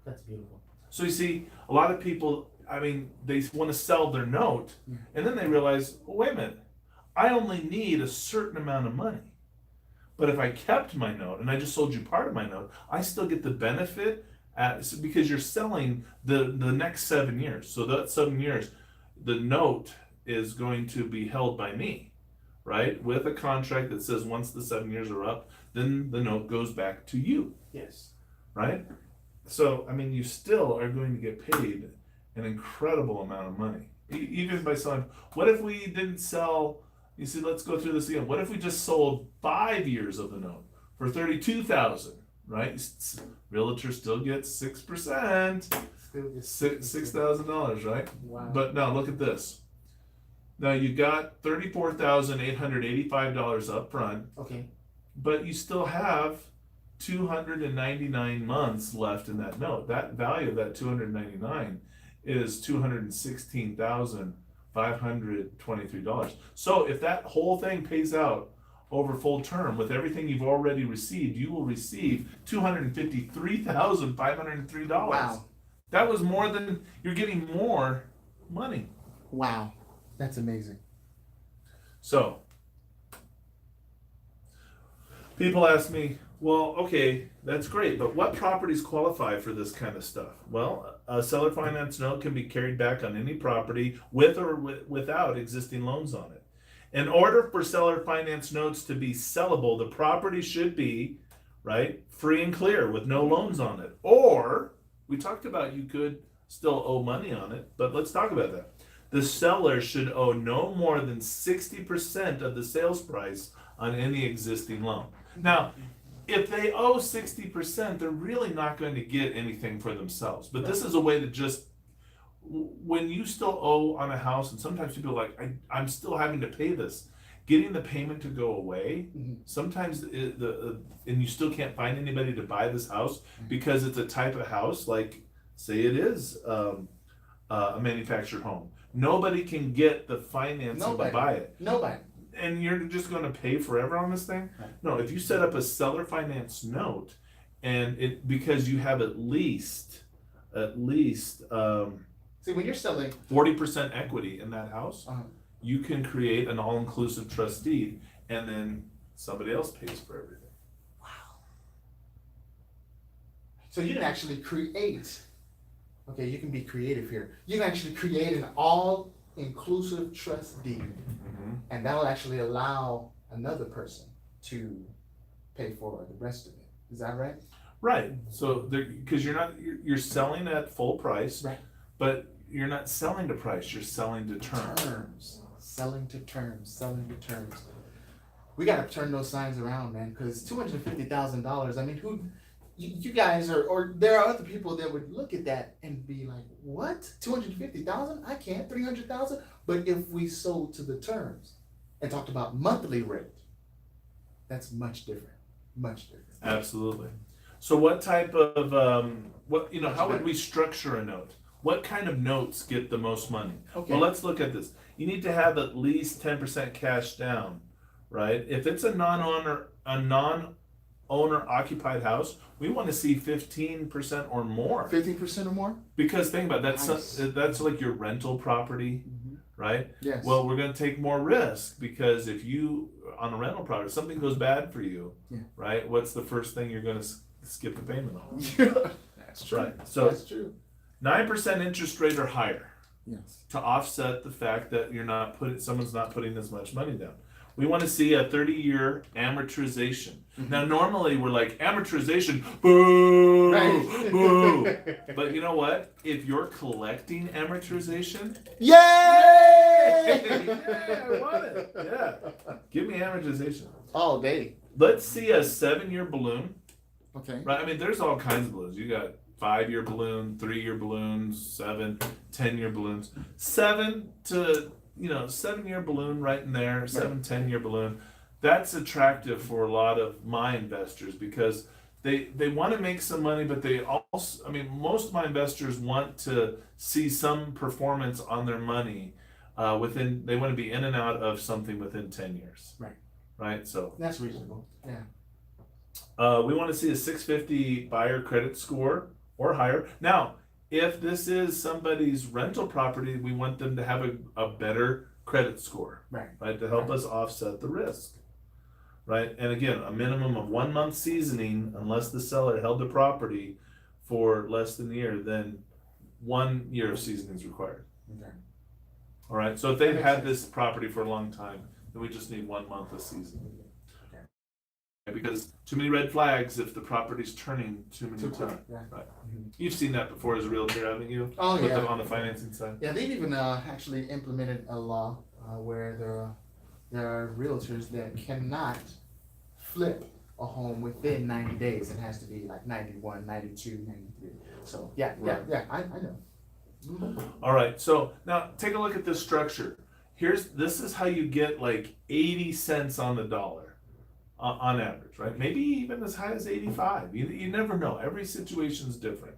That's beautiful. So you see, a lot of people, I mean, they want to sell their note, and then they realize, oh, wait a minute, I only need a certain amount of money. But if I kept my note and I just sold you part of my note, I still get the benefit because you're selling the next 7 years. So that 7 years, the note is going to be held by me, right? With a contract that says once the 7 years are up, then the note goes back to you. Yes. Right? So, I mean, you still are going to get paid an incredible amount of money. Even by selling, what if we didn't sell, you see, let's go through this again. What if we just sold 5 years of the note for $32,000, right? Realtor still gets 6%, $6,000, right? Wow. But now look at this. Now you got $34,885 up front, Okay. but you still have 299 months left in that note. That value of that 299 is $216,523. So if that whole thing pays out over full term with everything you've already received, you will receive $253,503. Wow. That was more than, you're getting more money. Wow. That's amazing. So, people ask me, well, okay, that's great, but what properties qualify for this kind of stuff? Well, a seller finance note can be carried back on any property with or without existing loans on it. In order for seller finance notes to be sellable, the property should be, right, free and clear with no loans on it. Or, we talked about you could still owe money on it, but let's talk about that. The seller should owe no more than 60% of the sales price on any existing loan. Now, if they owe 60%, they're really not going to get anything for themselves. But this is a way to just, when you still owe on a house, and sometimes people are like, I'm still having to pay this. Getting the payment to go away, sometimes, and you still can't find anybody to buy this house because it's a type of house, like, say it is a manufactured home. Nobody can get the financing to buy it. Nobody. And you're just going to pay forever on this thing? Right. No, if you set up a seller finance note, and because you have at least See, when you're selling 40% equity in that house, you can create an all-inclusive trust deed, and then somebody else pays for everything. Wow. So you can actually create. Okay, you can be creative here. You can actually create an all-inclusive trust deed, and that'll actually allow another person to pay for the rest of it. Is that right? Right. So, because you're selling at full price, Right. but you're not selling to price. You're selling to terms. Selling to terms. We gotta turn those signs around, man. Because $250,000. I mean, who? You guys are, or there are other people that would look at that and be like, what? 250,000? I can't. 300,000? But if we sold to the terms and talked about monthly rate, that's much different. Absolutely. So what type of, how would we structure a note? What kind of notes get the most money? Okay. Well, let's look at this. You need to have at least 10% cash down, right? If it's a non-owner occupied house, we want to see 15% or more. 15% or more? Because think about it, Nice. that's like your rental property, right? Yes. Well, we're going to take more risk because if you, on a rental property, something goes bad for you, right? What's the first thing you're going to skip the payment on? That's true. Right. So that's true. 9% interest rate or higher Yes. to offset the fact that someone's not putting as much money down. We want to see a 30-year amortization. Now, normally we're like, amortization, boo, Right. boo. But you know what? If you're collecting amortization, Yay! yeah, I want it. Yeah. Give me amortization. All day. Let's see a 7-year balloon, Okay. right? I mean, there's all kinds of balloons. You got 5-year balloon, 3-year balloons, 7, 10-year balloons. 7-year balloon right in there, 10-year balloon. That's attractive for a lot of my investors because they want to make some money, but they also, I mean, most of my investors want to see some performance on their money within, they want to be in and out of something within 10 years. Right. Right. So That's reasonable. Yeah. we want to see a 650 buyer credit score or higher. Now, if this is somebody's rental property, we want them to have a better credit score, Right. to help us offset the risk. Right. And again, a minimum of 1 month seasoning, unless the seller held the property for less than a year, then 1 year of seasoning is required. Okay. All right. So if they've had this property for a long time, then we just need 1 month of seasoning. Okay. Because too many red flags if the property's turning too many times. Yeah. Right. You've seen that before as a realtor, haven't you? Oh, yeah. On the financing side. Yeah, they've even actually implemented a law where there are realtors that cannot flip a home within 90 days. It has to be like 91, 92, 93. So yeah, Right. I know. Mhm. All right, so now take a look at this structure. This is how you get like 80 cents on the dollar on average, right? Maybe even as high as 85. You never know. Every situation's different.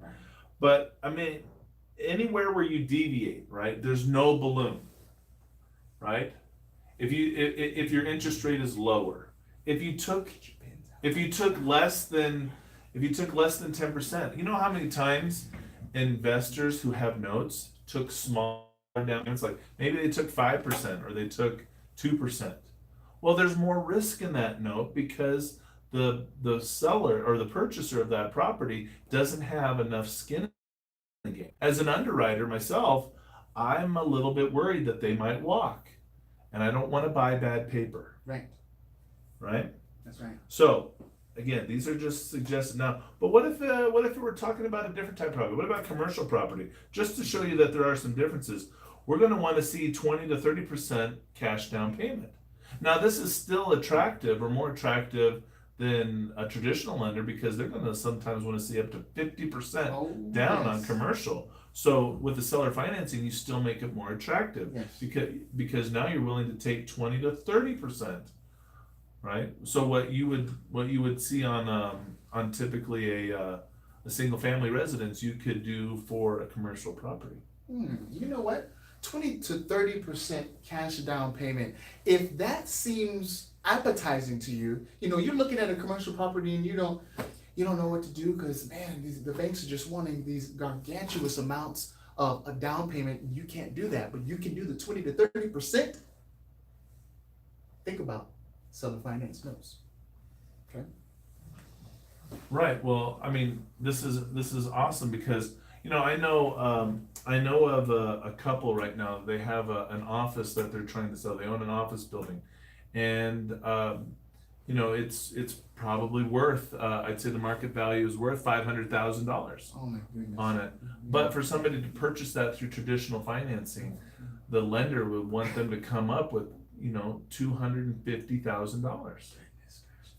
But I mean, anywhere where you deviate, right? There's no balloon, right? If your interest rate is lower, if you took less than 10%, you know how many times investors who have notes took small down payments, like maybe they took 5% or they took 2%. Well, there's more risk in that note because the seller or the purchaser of that property doesn't have enough skin in the game. As an underwriter myself, I'm a little bit worried that they might walk, and I don't want to buy bad paper. Right. Right? That's right. So again, these are just suggested now. But what if we're talking about a different type of property? What about commercial property? Just to show you that there are some differences, we're going to want to see 20 to 30% cash down payment. Now, this is still attractive or more attractive than a traditional lender because they're going to sometimes want to see up to 50% down on commercial. So with the seller financing, you still make it more attractive because now you're willing to take 20 to 30%. Right. So what you would see on typically a single family residence, you could do for a commercial property. You know what? 20 to 30% cash down payment. If that seems appetizing to you, you're looking at a commercial property and you don't know what to do because man, the banks are just wanting these gargantuous amounts of a down payment. You can't do that, but you can do the 20 to 30%. Think about seller finance notes. Okay. Right. Well, I mean, this is awesome because I know of a couple right now. They have an office that they're trying to sell. They own an office building, and it's probably worth. I'd say the market value is worth $500,000 Oh my goodness. on it. But for somebody to purchase that through traditional financing, the lender would want them to come up with $250,000.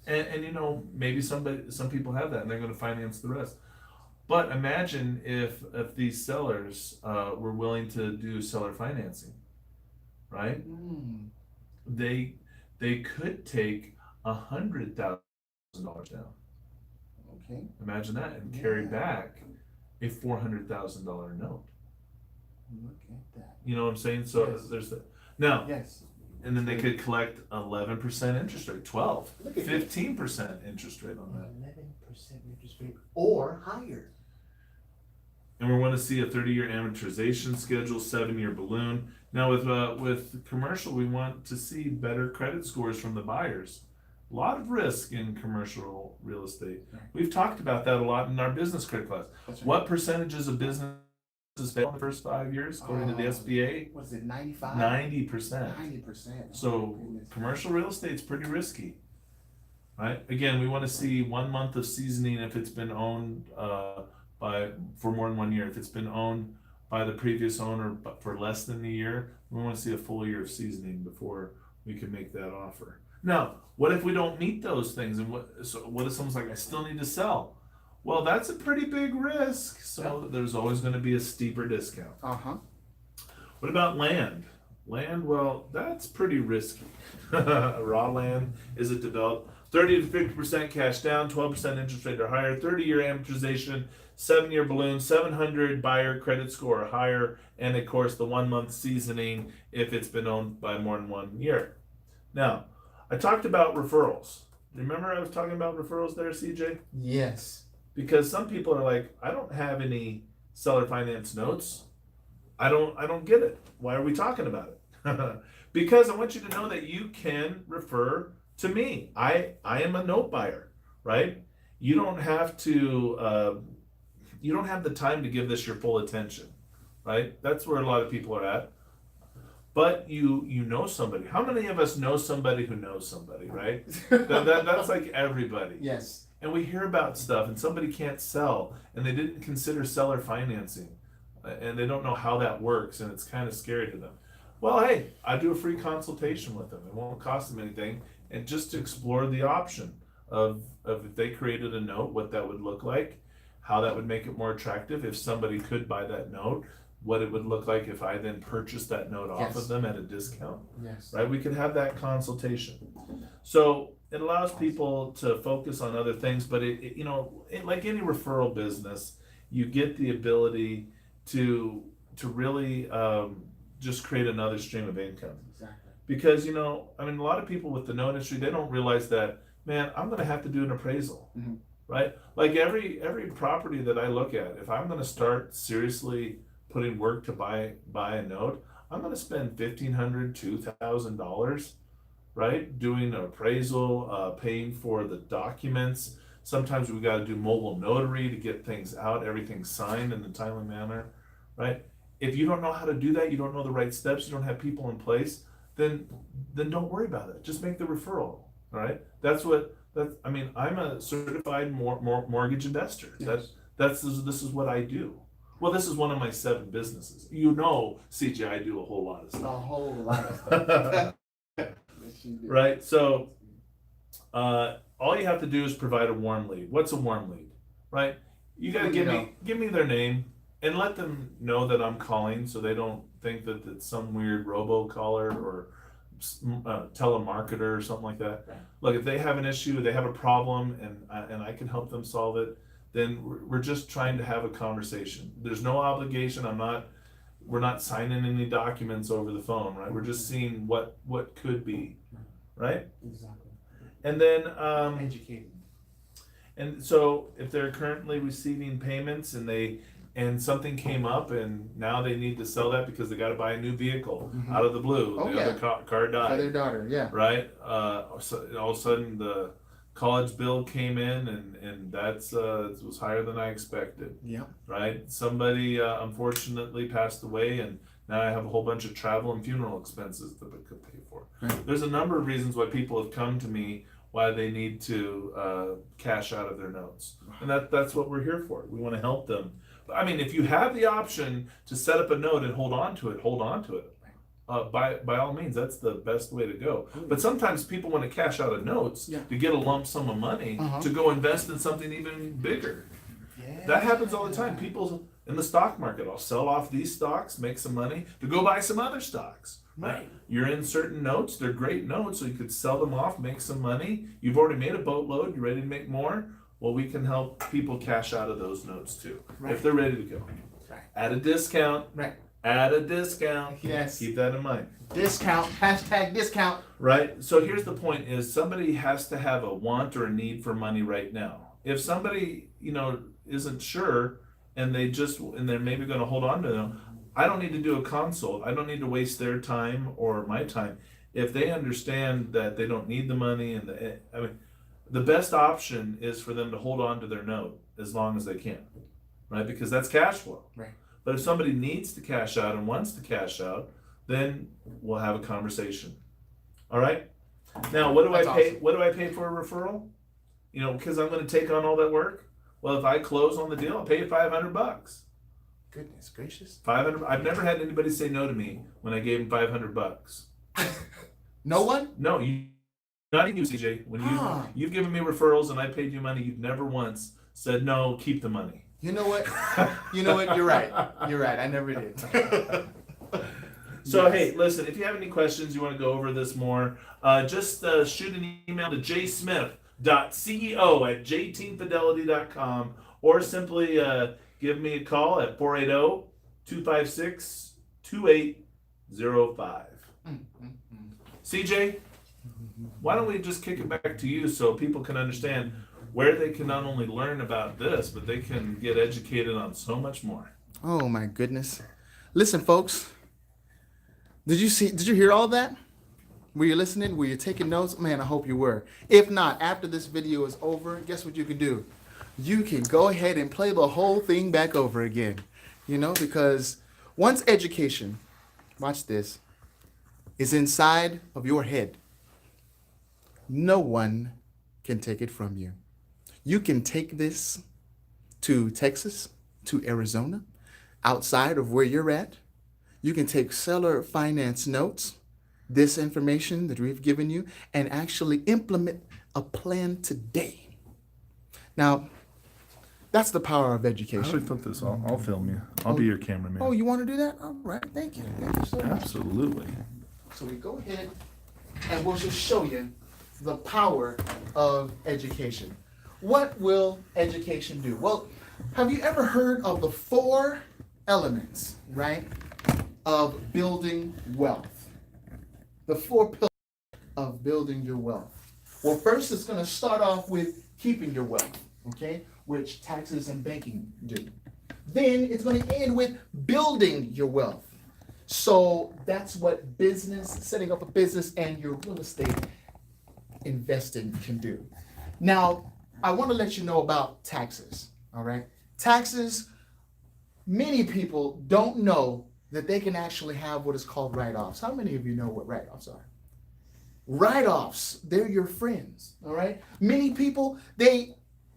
And maybe some people have that and they're going to finance the rest. But imagine if these sellers were willing to do seller financing, right? They could take $100,000 down. Okay. Imagine that and carry back a $400,000 note. Look at that. You know what I'm saying? So there's the now. Yes. And then they could collect 11% interest rate, 12, Look at 15% interest rate on that. 11% interest rate or higher. And we want to see a 30-year amortization schedule, 7-year balloon. Now with commercial, we want to see better credit scores from the buyers. A lot of risk in commercial real estate. Right. We've talked about that a lot in our business credit class. That's right. What percentages of businesses fail in the first 5 years, according to the SBA? Was it 95? 90%. 90%. So commercial real estate's pretty risky, right? Again, we want to see 1 month of seasoning if it's been owned for more than 1 year. If it's been owned by the previous owner for less than a year, we want to see a full year of seasoning before we can make that offer. Now, what if we don't meet those things? And what if someone's like, I still need to sell? Well, that's a pretty big risk. So there's always going to be a steeper discount. What about land? Land, well, that's pretty risky. Raw land, is it developed? 30 to 50% cash down, 12% interest rate or higher, 30-year amortization, 7-year balloon, 700 buyer credit score or higher, and of course the 1-month seasoning if it's been owned by more than 1 year. Now, I talked about referrals. Remember I was talking about referrals there, CJ? Yes. Because some people are like, I don't have any seller finance notes. I don't get it. Why are we talking about it? Because I want you to know that you can refer to me. I am a note buyer, right? You don't have to you don't have the time to give this your full attention, right? That's where a lot of people are at. But you know somebody. How many of us know somebody who knows somebody, right? That's like everybody. Yes. And we hear about stuff and somebody can't sell and they didn't consider seller financing and they don't know how that works and it's kind of scary to them. Well, hey, I do a free consultation with them. It won't cost them anything, and just to explore the option of if they created a note, what that would look like, how that would make it more attractive if somebody could buy that note, what it would look like if I then purchased that note off Yes. of them at a discount, Yes. right? We could have that consultation. So it allows people to focus on other things, but like any referral business, you get the ability to really just create another stream of income. Exactly. Because a lot of people with the note industry, they don't realize that, man, I'm going to have to do an appraisal, Mm-hmm. right? Like every property that I look at, if I'm going to start seriously putting work to buy a note, I'm going to spend $1,500, $2,000, right? Doing an appraisal, paying for the documents. Sometimes we've got to do mobile notary to get things out, everything signed in a timely manner, right? If you don't know how to do that, you don't know the right steps, you don't have people in place, then don't worry about it. Just make the referral, all right? I'm a certified mortgage investor. Yes. This is what I do. Well, this is one of my 7 businesses. CJ, I do a whole lot of A stuff. whole lot of stuff. Right? So, all you have to do is provide a warm lead. What's a warm lead? Right? You got to give me their name and let them know that I'm calling so they don't think that it's some weird robo-caller or telemarketer or something like that. Right. Look, if they have an issue, they have a problem, and I can help them solve it, then we're just trying to have a conversation. There's no obligation. We're not signing any documents over the phone, right? We're just seeing what could be, right? Exactly. And then Educated. and so if they're currently receiving payments and something came up and now they need to sell that because they got to buy a new vehicle Mhm. out of the blue. Oh, the other car For died, their daughter, yeah. right? So all of a sudden the college bill came in and that's it was higher than I expected, Yeah. right? Somebody unfortunately passed away and now I have a whole bunch of travel and funeral expenses that I could pay for. Right. There's a number of reasons why people have come to me why they need to cash out of their notes, and that's what we're here for. We want to help them. I mean, if you have the option to set up a note and hold on to it, hold on to it. By all means, that's the best way to go. But sometimes people want to cash out of notes to get a lump sum of money to go invest in something even bigger. Yeah. That happens all the time. People in the stock market, I'll sell off these stocks, make some money to go buy some other stocks. Right. You're in certain notes, they're great notes, so you could sell them off, make some money. You've already made a boatload, you're ready to make more. Well, we can help people cash out of those notes too, Right. if they're ready to go. Right. At a discount. Right. At a discount. Yes. Keep that in mind. Discount. Hashtag discount. Right. So here's the point: is somebody has to have a want or a need for money right now. If somebody isn't sure and they're maybe going to hold on to them, I don't need to do a consult. I don't need to waste their time or my time. If they understand that they don't need the money the best option is for them to hold on to their note as long as they can, right? Because that's cash flow. Right. But if somebody needs to cash out and wants to cash out, then we'll have a conversation. All right. Now, what do That's I pay? awesome. What do I pay for a referral? Because I'm going to take on all that work. Well, if I close on the deal, I'll pay you $500. Goodness gracious. 500. I've never had anybody say no to me when I gave them $500. No one? No, not even you, CJ. When you've given me referrals and I paid you money, you've never once said no. Keep the money. You know what? You're right. You're right. I never did. So Yes. hey, listen, if you have any questions, you want to go over this more, just shoot an email to jsmith jtfidelity.com, or simply give me a call at 480-256-2805. CJ, why don't we just kick it back to you so people can understand where they can not only learn about this, but they can get educated on so much more. Oh my goodness. Listen, folks. Did you hear all that? Were you listening? Were you taking notes? Man, I hope you were. If not, after this video is over, guess what you can do? You can go ahead and play the whole thing back over again. Because once education, watch this, is inside of your head, no one can take it from you. You can take this to Texas, to Arizona, outside of where you're at. You can take seller finance notes, this information that we've given you, and actually implement a plan today. Now, that's the power of How do education. we put this? I'll film you. I'll be your cameraman. Oh, you want to do that? All right, thank you. Thank you so much. Absolutely. So we go ahead and we'll just show you the power of education. What will education do? Well, have you ever heard of the 4 elements, right, of building wealth? The 4 pillars of building your wealth. Well, first it's going to start off with keeping your wealth, okay, which taxes and banking do. Then it's going to end with building your wealth. So that's what setting up a business and your real estate investing can do. Now, I want to let you know about taxes, all right? Taxes, many people don't know that they can actually have what is called write-offs. How many of you know what write-offs are? Write-offs, they're your friends, all right? Many people,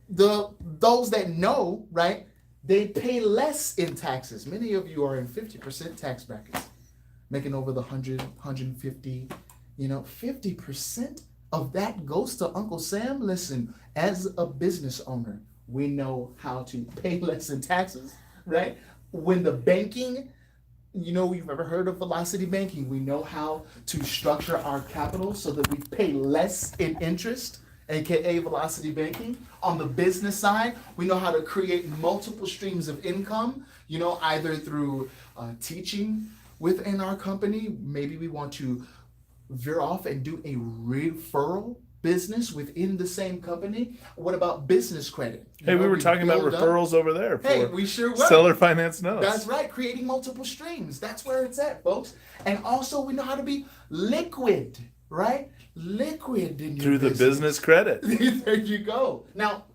those that know, right, they pay less in taxes. Many of you are in 50% tax brackets, making over the 100, 150, 50% of that goes to Uncle Sam. Listen, as a business owner, we know how to pay less in taxes, right? When the banking, you've ever heard of velocity banking, we know how to structure our capital so that we pay less in interest, aka velocity banking. On the business side, we know how to create multiple streams of income, either through teaching within our company. Maybe we want to veer off and do a referral business within the same company. What about business credit? Hey, we were talking about referrals over there for Hey, we sure were. seller finance notes. That's right, creating multiple streams. That's where it's at, folks. And also we know how to be liquid, right? Liquid in your Through the business credit. There you go. Now,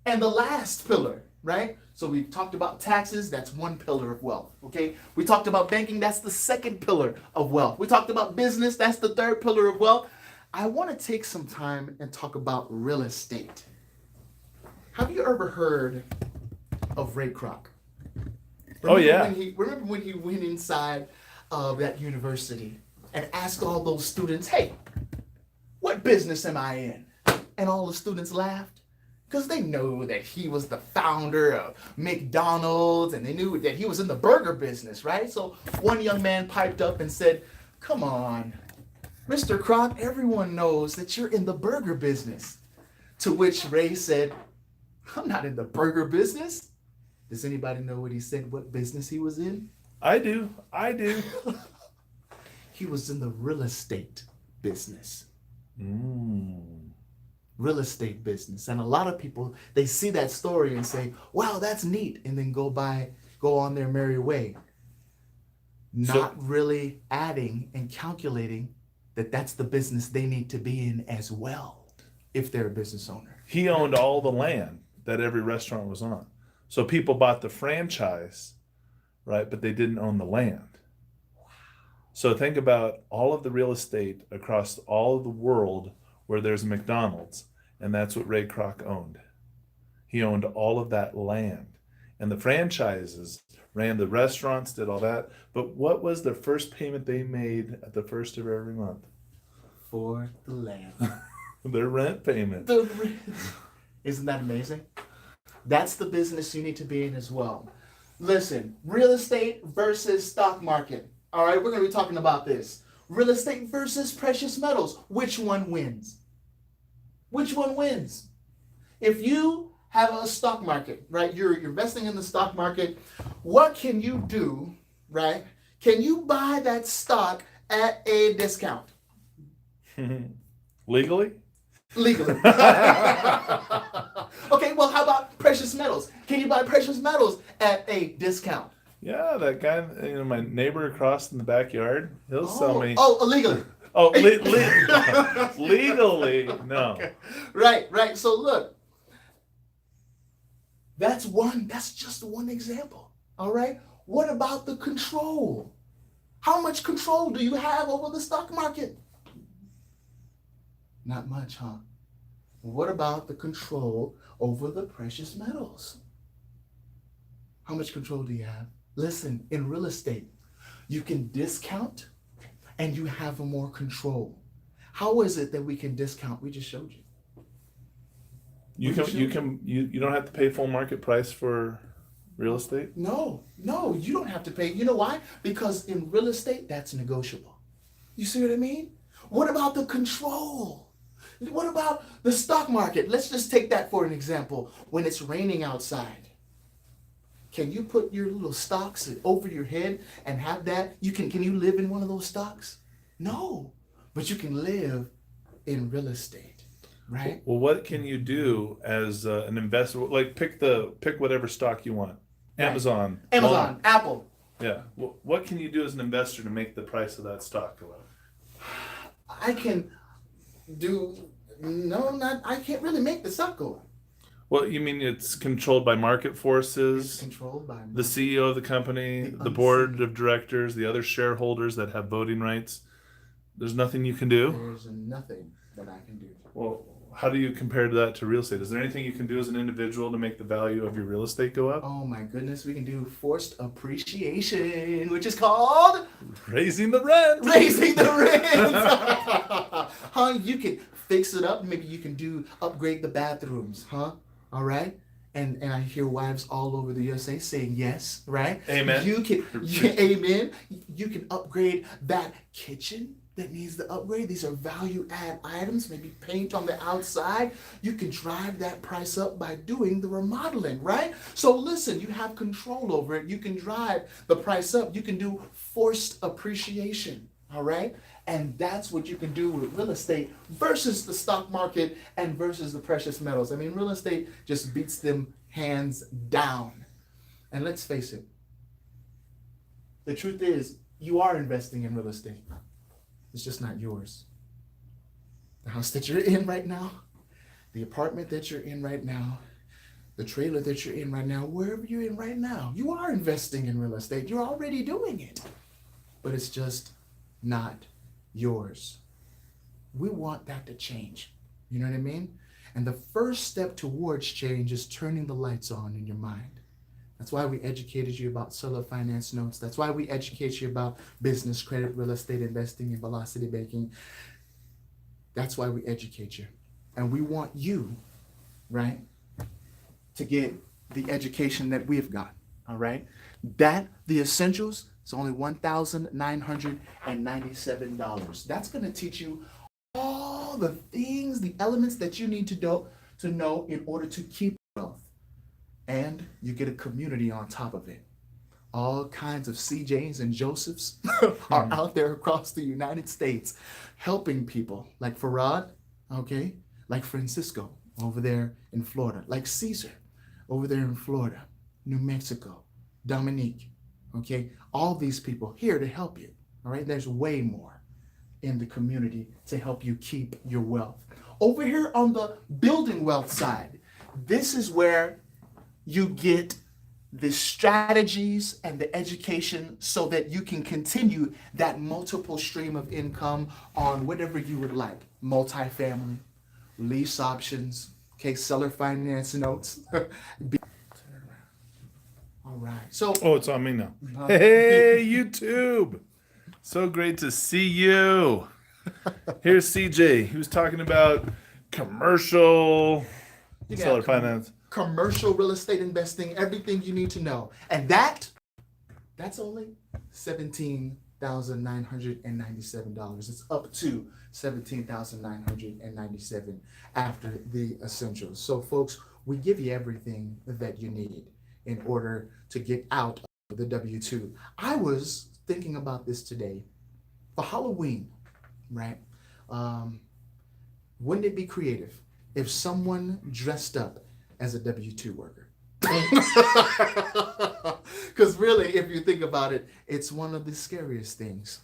and the last pillar, right? So we talked about taxes, that's one pillar of wealth, okay? We talked about banking, that's the second pillar of wealth. We talked about business, that's the third pillar of wealth. I want to take some time and talk about real estate. Have you ever heard of Ray Kroc? Remember when he went inside of that university and asked all those students, hey, what business am I in? And all the students laughed because they know that he was the founder of McDonald's and they knew that he was in the burger business, right? So one young man piped up and said, come on, Mr. Kroc, everyone knows that you're in the burger business. To which Ray said, I'm not in the burger business. Does anybody know what he said, what business he was in? I do. He was in the real estate business. Mm. Real estate business. And a lot of people, they see that story and say, wow, that's neat. And then go on their merry way. Not really adding and calculating that that's the business they need to be in as well, if they're a business owner. He owned all the land that every restaurant was on. So people bought the franchise, right? But they didn't own the land. So think about all of the real estate across all of the world where there's McDonald's, and that's what Ray Kroc owned. He owned all of that land. And the franchises ran the restaurants, did all that. But what was the first payment they made at the first of every month? For the land. Their rent payment. Isn't that amazing? That's the business you need to be in as well. Listen, real estate versus stock market. All right, we're going to be talking about this. Real estate versus precious metals. Which one wins? Which one wins? If you have a stock market, right? You're investing in the stock market. What can you do, right? Can you buy that stock at a discount? Legally? Legally. Okay, well, how about precious metals? Can you buy precious metals at a discount? Yeah, that guy, my neighbor across in the backyard, he'll sell me. Oh, illegally. Oh, legally, no. Okay. Right. So look, that's just one example. All right. What about the control? How much control do you have over the stock market? Not much, huh? What about the control over the precious metals? How much control do you have? Listen, in real estate, you can discount and you have more control. How is it that we can discount? We just showed you. You don't have to pay full market price for real estate? No, you don't have to pay. You know why? Because in real estate, that's negotiable. You see what I mean? What about the control? What about the stock market? Let's just take that for an example. When it's raining outside, can you put your little stocks over your head and have that? Can you live in one of those stocks? No, but you can live in real estate, right? Well, what can you do as an investor? Like pick whatever stock you want. Right. Amazon, Apple. Yeah. What can you do as an investor to make the price of that stock go up? I can't really make the stock go up. Well, you mean it's controlled by market forces? It's controlled by the CEO of the company, the board of directors, the other shareholders that have voting rights. There's nothing you can do? There's nothing that I can do. Well, how do you compare that to real estate? Is there anything you can do as an individual to make the value of your real estate go up? Oh my goodness, we can do forced appreciation, which is called raising the rent. Raising the rent. Huh? You can fix it up. Maybe you can upgrade the bathrooms, huh? All right. And I hear wives all over the USA saying yes, right? Amen. Amen. You can upgrade that kitchen that needs the upgrade. These are value add items, maybe paint on the outside. You can drive that price up by doing the remodeling, right? So listen, you have control over it. You can drive the price up. You can do forced appreciation, all right? And that's what you can do with real estate versus the stock market and versus the precious metals. I mean, real estate just beats them hands down. And let's face it, the truth is you are investing in real estate. It's just not yours. The house that you're in right now, the apartment that you're in right now, the trailer that you're in right now, wherever you're in right now, you are investing in real estate. You're already doing it. But it's just not yours. We want that to change. You know what I mean? And the first step towards change is turning the lights on in your mind. That's why we educated you about seller finance notes. That's why we educate you about business credit, real estate investing, and velocity banking. That's why we educate you. And we want you, right, to get the education that we've got, all right? The essentials, it's only $1,997. That's going to teach you all the things, the elements that you need to know in order to keep wealth. And you get a community on top of it. All kinds of CJs and Josephs are out there across the United States helping people like Farad, okay, like Francisco over there in Florida, like Caesar over there in Florida, New Mexico, Dominique, okay, all these people here to help you, all right? There's way more in the community to help you keep your wealth. Over here on the building wealth side, this is where you get the strategies and the education so that you can continue that multiple stream of income on whatever you would like. Multifamily, lease options, okay, seller finance notes. All right. So it's on me now. Hey, YouTube. So great to see you. Here's CJ. He was talking about commercial seller finance. Commercial real estate investing, everything you need to know. And that's only $17. $17,997. It's up to $17,997 after the essentials. So, folks, we give you everything that you need in order to get out of the W 2. I was thinking about this today. For Halloween, right? Um, wouldn't it be creative if someone dressed up as a W 2 worker? Because really, if you think about it, it's one of the scariest things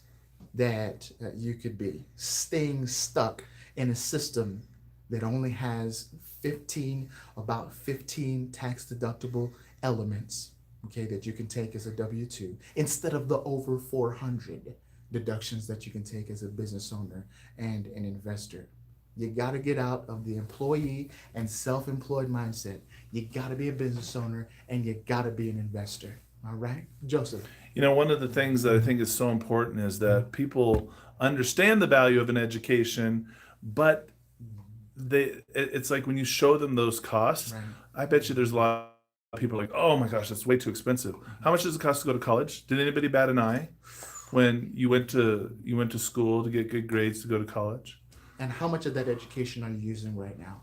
that you could be, staying stuck in a system that only has 15, about 15 tax deductible elements, okay, that you can take as a W 2 instead of the over 400 deductions that you can take as a business owner and an investor. You got to get out of the employee and self-employed mindset. You got to be a business owner and you got to be an investor. All right, Joseph. You know, one of the things that I think is so important is that people understand the value of an education, but it's like when you show them those costs, Right. I bet you there's a lot of people like, oh my gosh, that's way too expensive. How much does it cost to go to college? Did anybody bat an eye when you went to school to get good grades to go to college? And how much of that education are you using right now?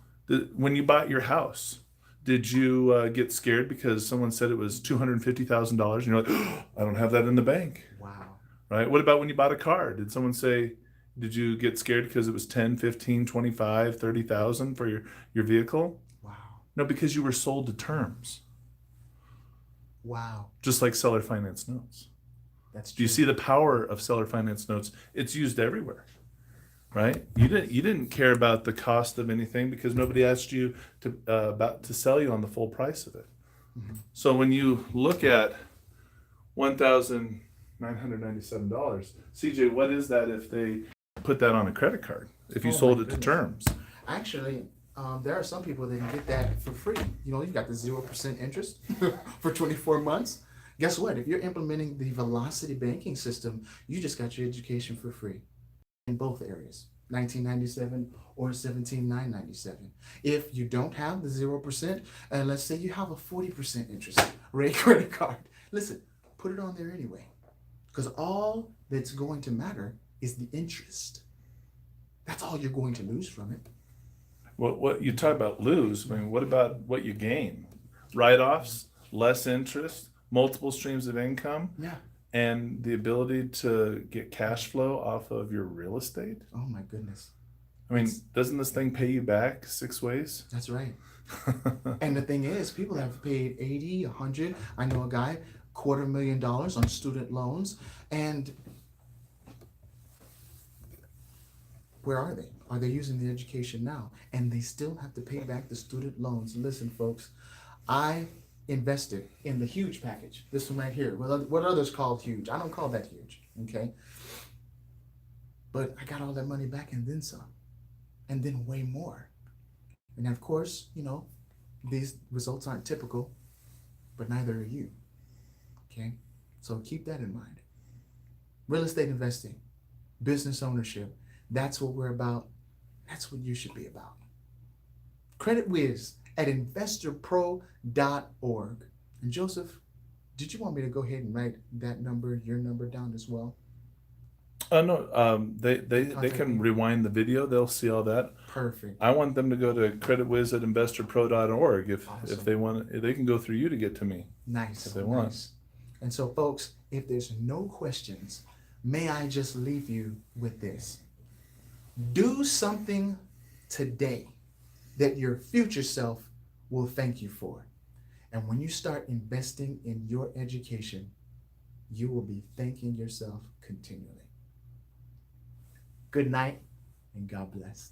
When you bought your house, did you get scared because someone said it was $250,000? You're like, oh, I don't have that in the bank. Wow. Right? What about when you bought a car? Did someone say, did you get scared because it was 10, 15, 25, 30,000 for your vehicle? Wow. No, because you were sold to terms. Wow. Just like seller finance notes. That's true. Do you see the power of seller finance notes? It's used everywhere. Right? You didn't care about the cost of anything because nobody asked you to sell you on the full price of it. Mm-hmm. So when you look at $1,997, CJ, what is that if they put that on a credit card? If you sold it to terms? Actually, there are some people that can get that for free. You know, you've got the 0% interest for 24 months. Guess what? If you're implementing the Velocity banking system, you just got your education for free. In both areas, 1997 or 17997. If you don't have the 0%, and let's say you have a 40% interest rate credit card, listen, put it on there anyway, because all that's going to matter is the interest. That's all you're going to lose from it. Well, what you talk about lose, I mean, what about what you gain? Write-offs, less interest, multiple streams of income. Yeah. And the ability to get cash flow off of your real estate. Oh my goodness. I mean, doesn't this thing pay you back 6 ways? That's right. And the thing is, people have paid 80, 100. I know a guy, $250,000 on student loans. And where are they? Are they using the education now? And they still have to pay back the student loans. Listen, folks, I invested in the huge package. This one right here. What others call huge. I don't call that huge. Okay. But I got all that money back and then some. And then way more. And of course, you know, these results aren't typical, but neither are you. Okay. So keep that in mind. Real estate investing, business ownership. That's what we're about. That's what you should be about. Credit Whiz at investorpro.org. And Joseph, did you want me to go ahead and write that number, your number down as well? No, they can rewind the video. They'll see all that. Perfect. I want them to go to creditwiz at investorpro.org if Awesome. they want. They can go through you to get to me. Nice. If they want. Nice. And so, folks, if there's no questions, may I just leave you with this. Do something today that your future self will thank you for. And when you start investing in your education, you will be thanking yourself continually. Good night and God bless.